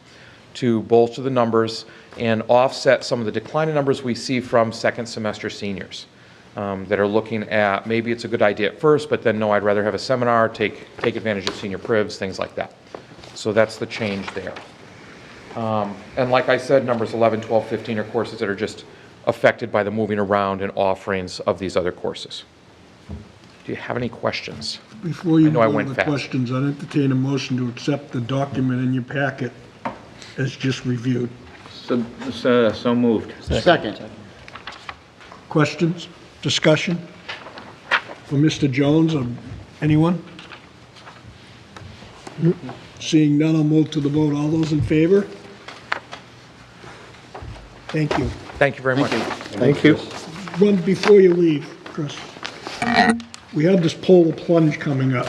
to bolster the numbers and offset some of the declining numbers we see from second semester seniors that are looking at maybe it's a good idea at first, but then no, I'd rather have a seminar, take advantage of senior privs, things like that. So that's the change there. And like I said, numbers 11, 12, 15 are courses that are just affected by the moving around and offerings of these other courses. Do you have any questions? Before you I know I go to went the fast. questions, I'd entertain a motion to accept the document in your packet as just reviewed. So moved. Second. Questions, discussion for Mr. Jones or anyone? Seeing none, I'll move to the vote. All those in favor? Thank you. Thank you very much. Thank you. One before you leave, Chris. We have this polar plunge coming up.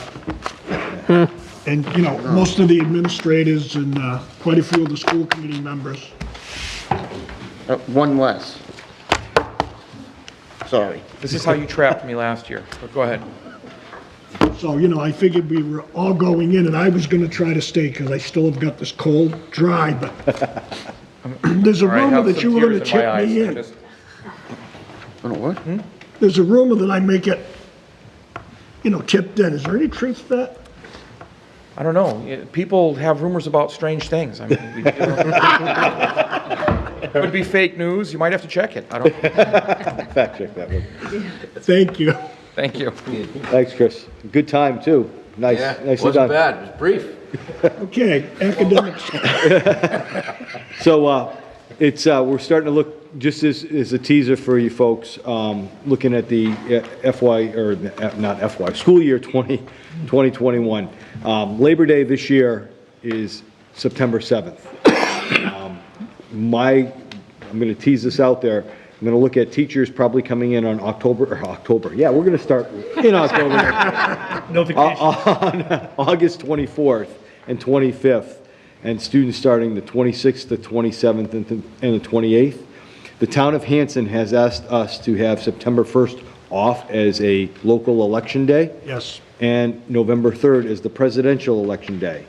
And, you know, most of the administrators and quite a few of the school committee members. One less. Sorry. This is how you trapped me last year, but go ahead. So, you know, I figured we were all going in and I was going to try to stay because I still have got this cold, dry, but there's a All right, rumor have that some you were going to tears in my chip eyes. me I in. just- What? There's a rumor that I may get, you know, tipped in. Is there any truth to that? I don't know. People have rumors about strange things. I mean, it could be fake news. You might have to check it. I don't know. Fact check that one. Thank you. Thank you. Thanks, Chris. Good time, too. Nice, nicely done. Wasn't bad, it was brief. Okay, academics. So we're starting to look, just as a teaser for you folks, looking at the school year 2021. Labor Day this year is September 7th. I'm going to tease this out there. I'm going to look at teachers probably coming in on October. Yeah, we're going to start in October. On August 24th and 25th, and students starting the 26th, the 27th, and the 28th. The town of Hanson has asked us to have September 1st off as a local election day. Yes. And November 3rd is the presidential election day.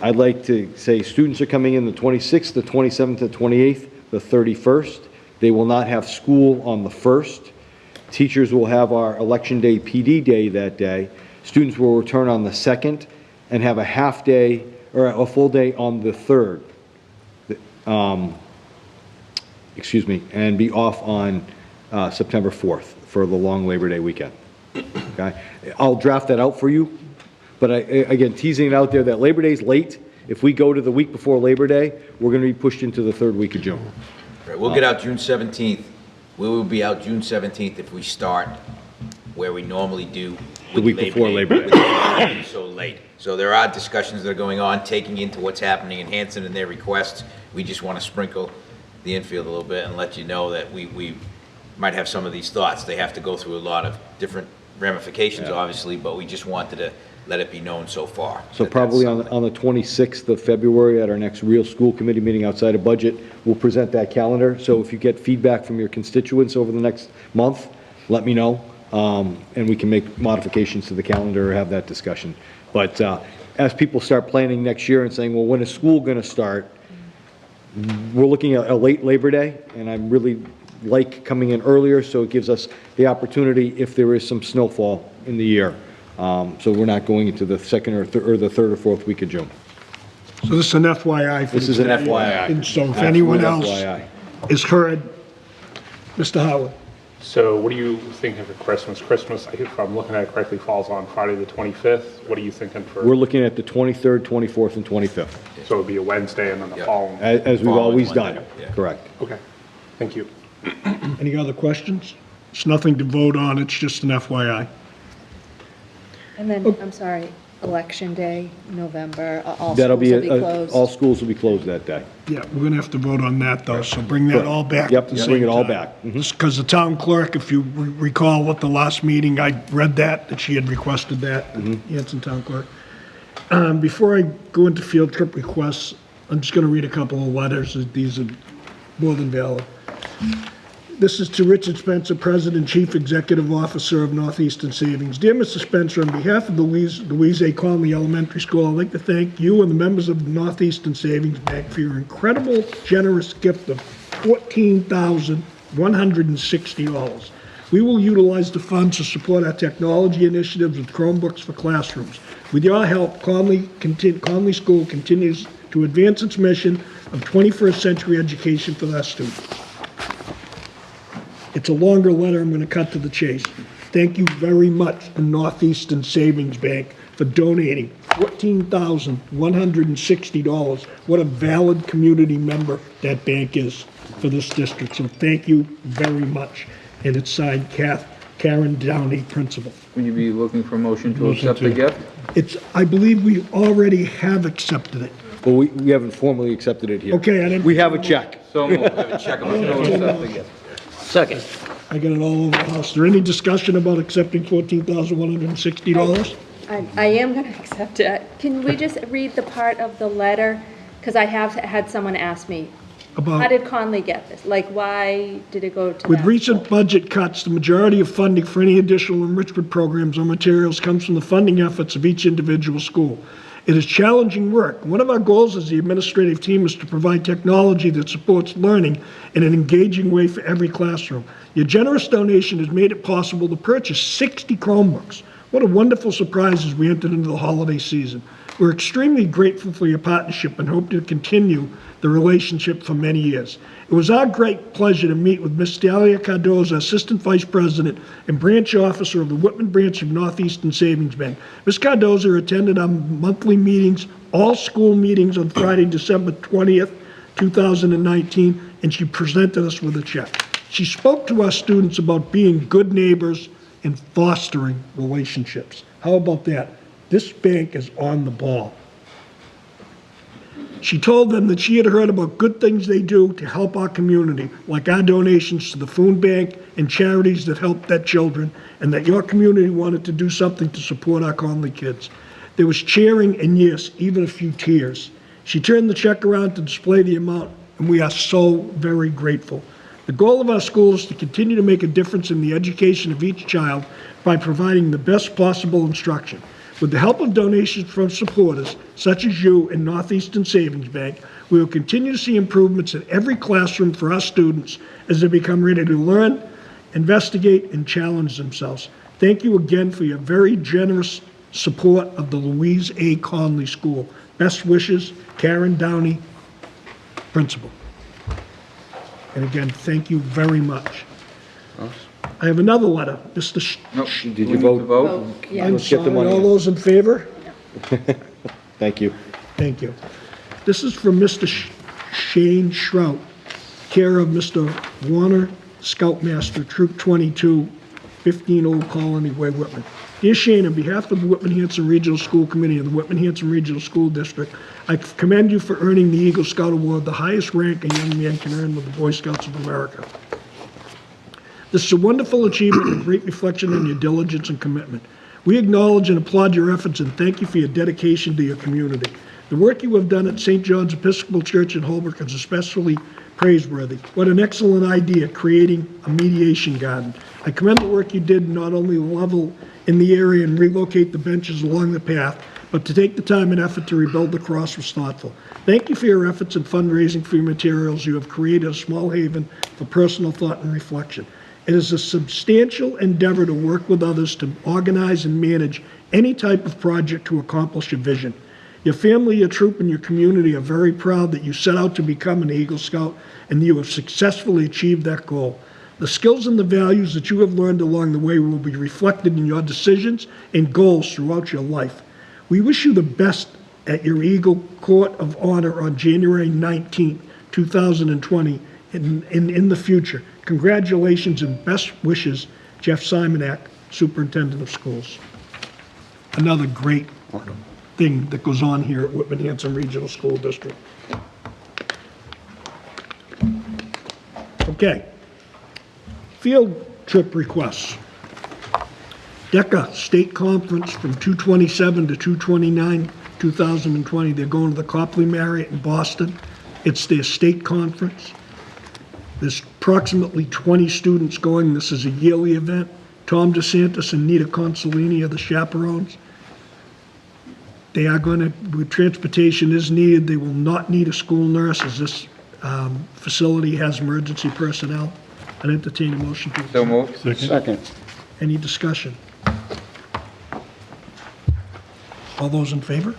I'd like to say students are coming in the 26th, the 27th, the 28th. the 31st. They will not have school on the 1st. Teachers will have our Election Day PD Day that day. Students will return on the 2nd and have a half day or a full day on the 3rd. Excuse me, and be off on September 4th for the long Labor Day weekend. Okay? I'll draft that out for you, but again, teasing it out there that Labor Day's late. If we go to the week before Labor Day, we're going to be pushed into the 3rd week of June. Right, we'll get out June 17th. We will be out June 17th if we start where we normally do The week before Labor Day. with Labor Day so late. So there are discussions that are going on, taking into what's happening in Hanson and their requests. We just want to sprinkle the infield a little bit and let you know that we might have some of these thoughts. They have to go through a lot of different ramifications, obviously, but we just wanted to let it be known so far. So probably on the 26th of February at our next real school committee meeting outside of budget, we'll present that calendar. So if you get feedback from your constituents over the next month, let me know, and we can make modifications to the calendar or have that discussion. But as people start planning next year and saying, well, when is school going to start? We're looking at a late Labor Day, and I really like coming in earlier, so it gives us the opportunity if there is some snowfall in the year. So we're not going into the second or the third or fourth week of June. So this is an FYI. This is an FYI. And so if anyone else FYI. is heard, Mr. Howard. So what are you thinking for Christmas? Christmas, if I'm looking at it correctly, falls on Friday the 25th. What are you thinking for? We're looking at the 23rd, 24th, and 25th. So it would be a Wednesday and then the following. As we've always done. Correct. Okay, thank you. Any other questions? It's nothing to vote on, it's just an FYI. And then, I'm sorry, Election Day, November, all That'll schools will be, be closed. all schools will be closed that day. Yeah, we're going to have to vote on that, though, so bring that all back Yep, at the bring same it all time. back. Mhm. Just because the town clerk, if you recall at the last meeting, I read that she had requested that, Hanson Town Clerk. Before I go into field trip requests, I'm just going to read a couple of letters. These are more than valid. This is to Richard Spencer, President, Chief Executive Officer of Northeastern Savings. Dear Mr. Spencer, on behalf of the Louise A. Conley Elementary School, I'd like to thank you and the members of the Northeastern Savings Bank for your incredible, generous gift of $14,160. We will utilize the funds to support our technology initiatives with Chromebooks for classrooms. With your help, Conley School continues to advance its mission of 21st century education for our students. It's a longer letter, I'm going to cut to the chase. Thank you very much to Northeastern Savings Bank for donating $14,160. What a valid community member that bank is for this district, so thank you very much. And it's signed Karen Downey, Principal. Would you be looking for a motion to accept the gift? I believe we already have accepted it. Well, we haven't formally accepted it here. Okay, I didn't. We have a check. So moved. Have a check. Motion to accept the gift. Second. I got it all over the house. Is there any discussion about accepting $14,160? I am going to accept it. Can we just read the part of the letter? Because I have had someone ask me, how did Conley get this? Like, why did it go to With that? recent budget cuts, the majority of funding for any additional enrichment programs or materials comes from the funding efforts of each individual school. It is challenging work. One of our goals as the administrative team is to provide technology that supports learning in an engaging way for every classroom. Your generous donation has made it possible to purchase 60 Chromebooks. What a wonderful surprise as we entered into the holiday season. We're extremely grateful for your partnership and hope to continue the relationship for many years. It was our great pleasure to meet with Ms. Dalia Cardoza, Assistant Vice President and Branch Officer of the Whitman Branch of Northeastern Savings Bank. Ms. Cardoza attended our monthly meetings, all school meetings on Friday, December 20th, 2019, and she presented us with a check. She spoke to our students about being good neighbors and fostering relationships. How about that? This bank is on the ball. She told them that she had heard about good things they do to help our community, like our donations to the food bank and charities that help their children, and that your community wanted to do something to support our Conley kids. There was cheering and, yes, even a few tears. She turned the check around to display the amount, and we are so very grateful. The goal of our school is to continue to make a difference in the education of each child by providing the best possible instruction. With the help of donations from supporters, such as you and Northeastern Savings Bank, we will continue to see improvements in every classroom for our students as they become ready to learn, investigate, and challenge themselves. Thank you again for your very generous support of the Louise A. Conley School. Best wishes, Karen Downey, Principal. And again, thank you very much. I have another letter. Mr. Did you vote? I'm Let's get the sorry, money all in. those in favor? Thank you. Thank you. This is from Mr. Shane Shrout, care of Mr. Warner, Scoutmaster, Troop 22, 15 Old Colony Way, Whitman. Dear Shane, on behalf of the Whitman Hanson Regional School Committee and the Whitman Hanson Regional School District, I commend you for earning the Eagle Scout Award, the highest rank a young man can earn with the Boy Scouts of America. This is a wonderful achievement and great reflection on your diligence and commitment. We acknowledge and applaud your efforts and thank you for your dedication to your community. The work you have done at St. John's Episcopal Church in Holbrook is especially praiseworthy. What an excellent idea, creating a mediation garden. I commend the work you did not only level in the area and relocate the benches along the path, but to take the time and effort to rebuild the cross was thoughtful. Thank you for your efforts in fundraising for your materials. You have created a small haven for personal thought and reflection. It is a substantial endeavor to work with others to organize and manage any type of project to accomplish a vision. Your family, your troop, and your community are very proud that you set out to become an Eagle Scout and you have successfully achieved that goal. The skills and the values that you have learned along the way will be reflected in your decisions and goals throughout your life. We wish you the best at your Eagle Court of Honor on January 19, 2020, and in the future. Congratulations and best wishes, Jeff Simonak, Superintendent of Schools. Another great thing that goes on here at Whitman Hanson Regional School District. Okay. Field trip requests. DECA State Conference from 2/27 to 2/29, 2020. They're going to the Copley Marriott in Boston. It's their state conference. There's approximately 20 students going. This is a yearly event. Tom DeSantis and Nita Consolini are the chaperones. They are going to, with transportation is needed, they will not need a school nurse as this facility has emergency personnel. I'd entertain a motion to. So moved. Second. Any discussion? All those in favor?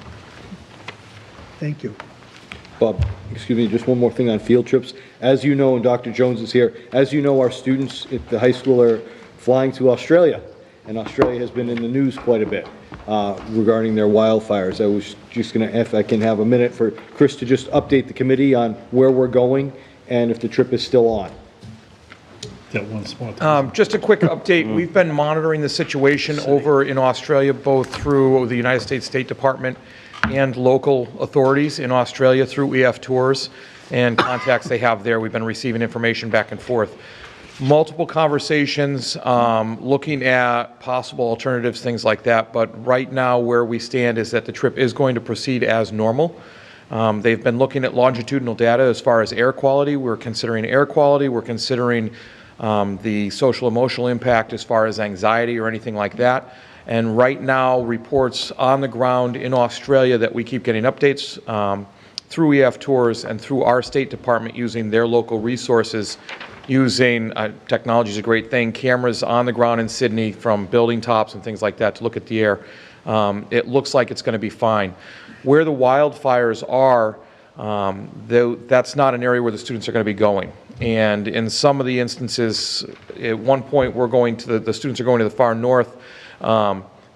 Thank you. Bob, excuse me, just one more thing on field trips. As you know, and Dr. Jones is here, as you know, our students at the high school are flying to Australia, and Australia has been in the news quite a bit regarding their wildfires. I was just going to, if I can have a minute for Chris to just update the committee on where we're going and if the trip is still on. That one spot. Just a quick update. We've been monitoring the situation over in Australia, both through the United States State Department and local authorities in Australia through EF Tours and contacts they have there. We've been receiving information back and forth. Multiple conversations, looking at possible alternatives, things like that. But right now where we stand is that the trip is going to proceed as normal. They've been looking at longitudinal data as far as air quality. We're considering air quality. We're considering the social emotional impact as far as anxiety or anything like that. And right now, reports on the ground in Australia that we keep getting updates through EF Tours and through our State Department using their local resources, using technology is a great thing, cameras on the ground in Sydney from building tops and things like that to look at the air. It looks like it's going to be fine. Where the wildfires are, that's not an area where the students are going to be going. And in some of the instances, at one point we're going to the students are going to the far north.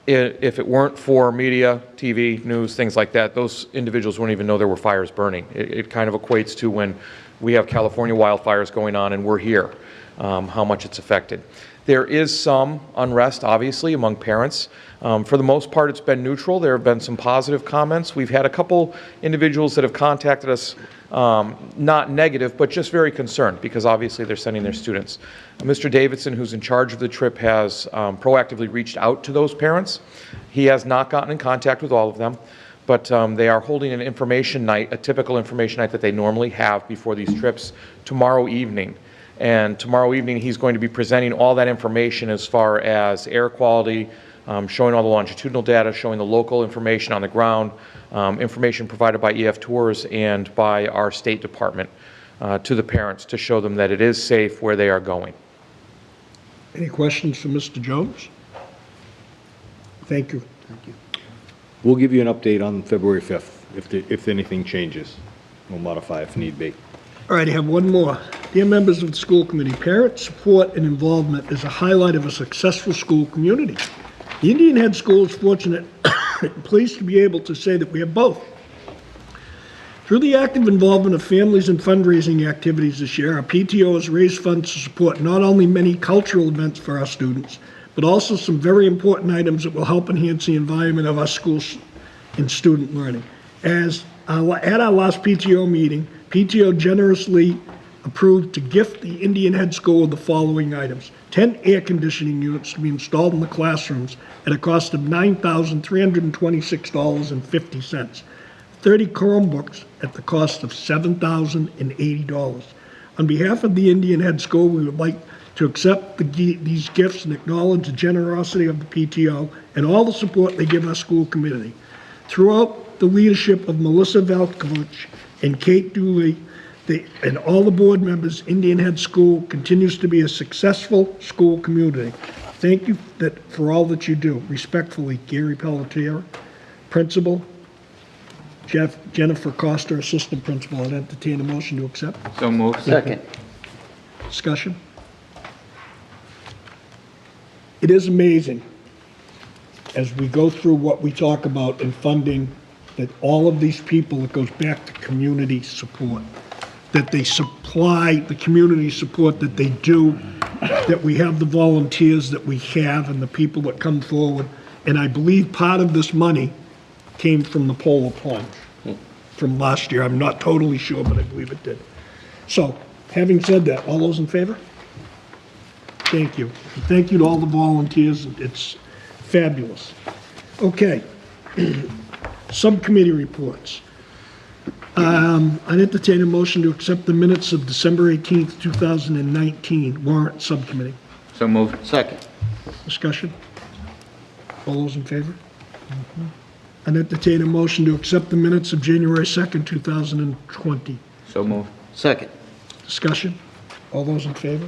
If it weren't for media, TV, news, things like that, those individuals wouldn't even know there were fires burning. It kind of equates to when we have California wildfires going on and we're here, how much it's affected. There is some unrest, obviously, among parents. For the most part, it's been neutral. There have been some positive comments. We've had a couple individuals that have contacted us, not negative, but just very concerned because obviously they're sending their students. Mr. Davidson, who's in charge of the trip, has proactively reached out to those parents. He has not gotten in contact with all of them, but they are holding an information night, a typical information night that they normally have before these trips, tomorrow evening. And tomorrow evening, he's going to be presenting all that information as far as air quality, showing all the longitudinal data, showing the local information on the ground, information provided by EF Tours and by our State Department to the parents to show them that it is safe where they are going. Any questions for Mr. Jones? Thank you. We'll give you an update on February 5th if anything changes. We'll modify if need be. All right, I have one more. Dear members of the school committee, parent support and involvement is a highlight of a successful school community. The Indian Head School is fortunate and pleased to be able to say that we have both. Through the active involvement of families and fundraising activities this year, our PTO has raised funds to support not only many cultural events for our students, but also some very important items that will help enhance the environment of our schools and student learning. At our last PTO meeting, PTO generously approved to gift the Indian Head School with the following items: 10 air conditioning units to be installed in the classrooms at a cost of $9,326.50, 30 Chromebooks at the cost of $7,080. On behalf of the Indian Head School, we would like to accept these gifts and acknowledge the generosity of the PTO and all the support they give our school community. Throughout the leadership of Melissa Valkovich and Kate Dooley, and all the board members, Indian Head School continues to be a successful school community. Thank you for all that you do. Respectfully, Gary Pelletier, Principal, Jennifer Costa, Assistant Principal. I'd entertain a motion to accept. So moved. Second. Discussion? It is amazing, as we go through what we talk about in funding, that all of these people, it goes back to community support, that they supply the community support that they do, that we have the volunteers that we have and the people that come forward. And I believe part of this money came from the polar plunge from last year. I'm not totally sure, but I believe it did. So, having said that, all those in favor? Thank you. And thank you to all the volunteers. It's fabulous. Okay. Subcommittee reports. I'd entertain a motion to accept the minutes of December 18th, 2019, warrant subcommittee. So moved. Second. Discussion? All those in favor? I'd entertain a motion to accept the minutes of January 2nd, 2020. So moved. Second. Discussion? All those in favor?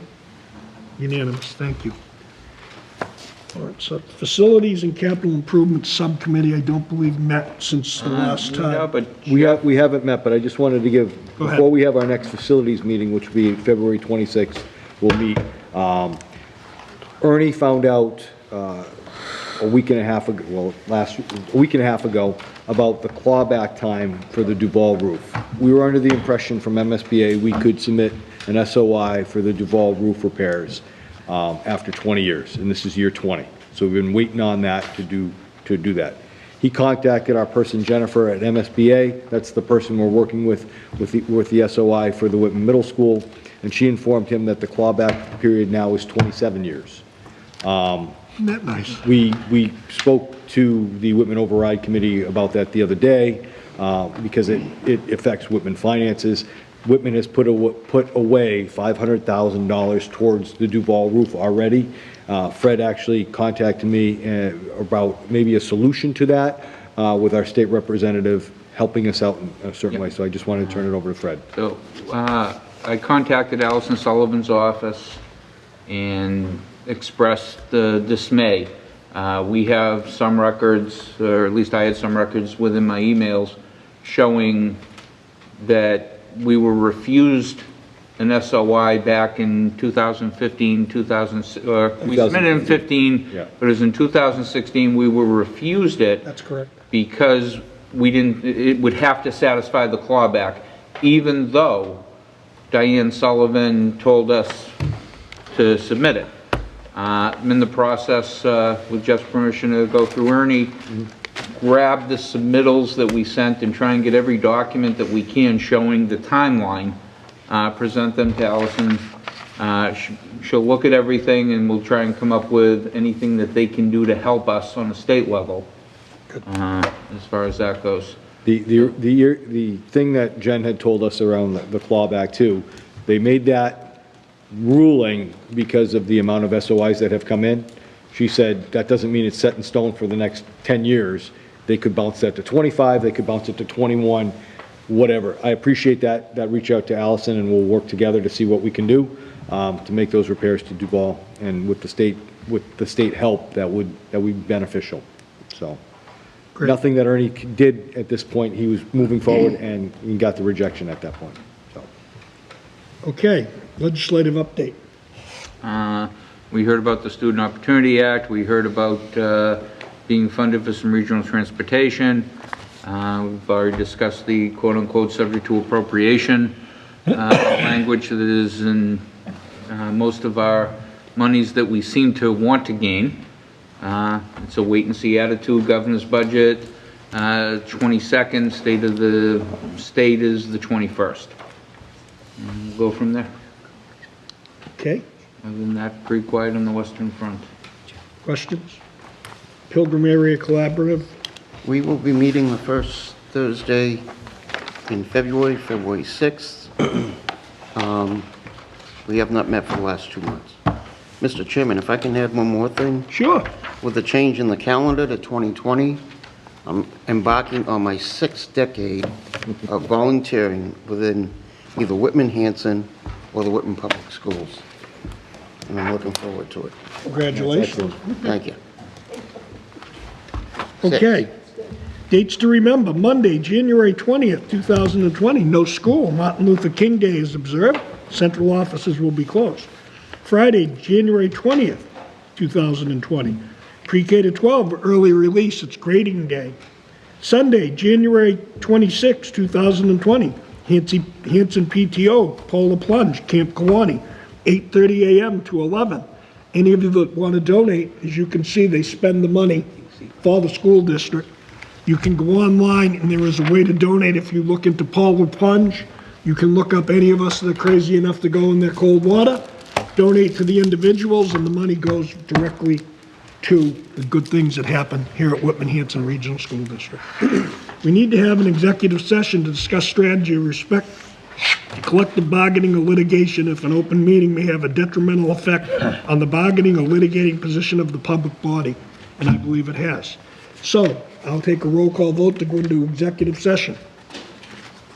Unanimous, thank you. All right, so Facilities and Capital Improvement Subcommittee, I don't believe met since the last time. No, but We haven't met, but I just wanted to give, Go ahead. before we have our next facilities meeting, which will be February 26th, we'll meet. Ernie found out a week and a half ago, a week and a half ago, about the clawback time for the Duval roof. We were under the impression from MSBA we could submit an SOI for the Duval roof repairs after 20 years, and this is year 20. So we've been waiting on that to do that. He contacted our person Jennifer at MSBA. That's the person we're working with the SOI for the Whitman Middle School, and she informed him that the clawback period now is 27 years. Isn't that nice? We spoke to the Whitman Override Committee about that the other day because it affects Whitman finances. Whitman has put away $500,000 towards the Duval roof already. Fred actually contacted me about maybe a solution to that with our state representative helping us out in a certain way. So I just wanted to turn it over to Fred. So I contacted Allison Sullivan's office and expressed the dismay. We have some records, or at least I had some records within my emails, showing that we were refused an SOI back in 2015, we submitted in 15, Yeah. but it was in 2016 we were refused it. That's correct. Because it would have to satisfy the clawback, even though Diane Sullivan told us to submit it. I'm in the process, with Jeff's permission, to go through Ernie, grab the submittals that we sent and try and get every document that we can showing the timeline, present them to Allison. She'll look at everything and we'll try and come up with anything that they can do to help us on a state level, as far as that goes. The thing that Jen had told us around the clawback too, they made that ruling because of the amount of SOIs that have come in. She said, that doesn't mean it's set in stone for the next 10 years. They could bounce that to 25, they could bounce it to 21, whatever. I appreciate that reach out to Allison, and we'll work together to see what we can do to make those repairs to Duval, and with the state help, that would be beneficial, so. Great. Nothing that Ernie did at this point, he was moving forward, and he got the rejection at that point, so. Okay, legislative update. We heard about the Student Opportunity Act. We heard about being funded for some regional transportation. We've already discussed the quote-unquote subject to appropriation language that is in most of our monies that we seem to want to gain. It's a wait-and-see attitude. Governor's budget, 22nd. State of the state is the 21st. And we'll go from there. Okay, Other than that, pretty quiet on the Western Front. questions? Pilgrim Area Collaborative, We will be meeting the first Thursday in February, February 6th. We have not met for the last 2 months. Mr. Chairman, if I can add one more thing? Sure. With the change in the calendar to 2020, I'm embarking on my 6th decade of volunteering within either Whitman Hanson or the Whitman Public Schools. And I'm looking forward to it. Congratulations. Thank you. Okay. Dates to remember, Monday, January 20th, 2020, no school. Martin Luther King Day is observed. Central offices will be closed. Friday, January 20th, 2020, pre-K to 12, early release, it's grading day. Sunday, January 26, 2020, Hanson PTO, Polar Plunge, Camp Kawani, 8:30 a.m. to 11. Any of you that want to donate, as you can see, they spend the money for the school district. You can go online, and there is a way to donate. If you look into Polar Plunge, you can look up any of us that are crazy enough to go in their cold water, donate to the individuals, and the money goes directly to the good things that happen here at Whitman Hanson Regional School District. We need to have an executive session to discuss strategy with respect to collective bargaining or litigation if an open meeting may have a detrimental effect on the bargaining or litigating position of the public body, and I believe it has. So, I'll take a roll call vote to go into executive session.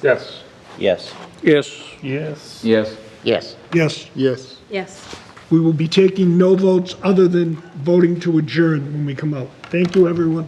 Yes. Yes. Yes. Yes. Yes. Yes. Yes. Yes. Yes. We will be taking no votes other than voting to adjourn when we come out. Thank you, everyone.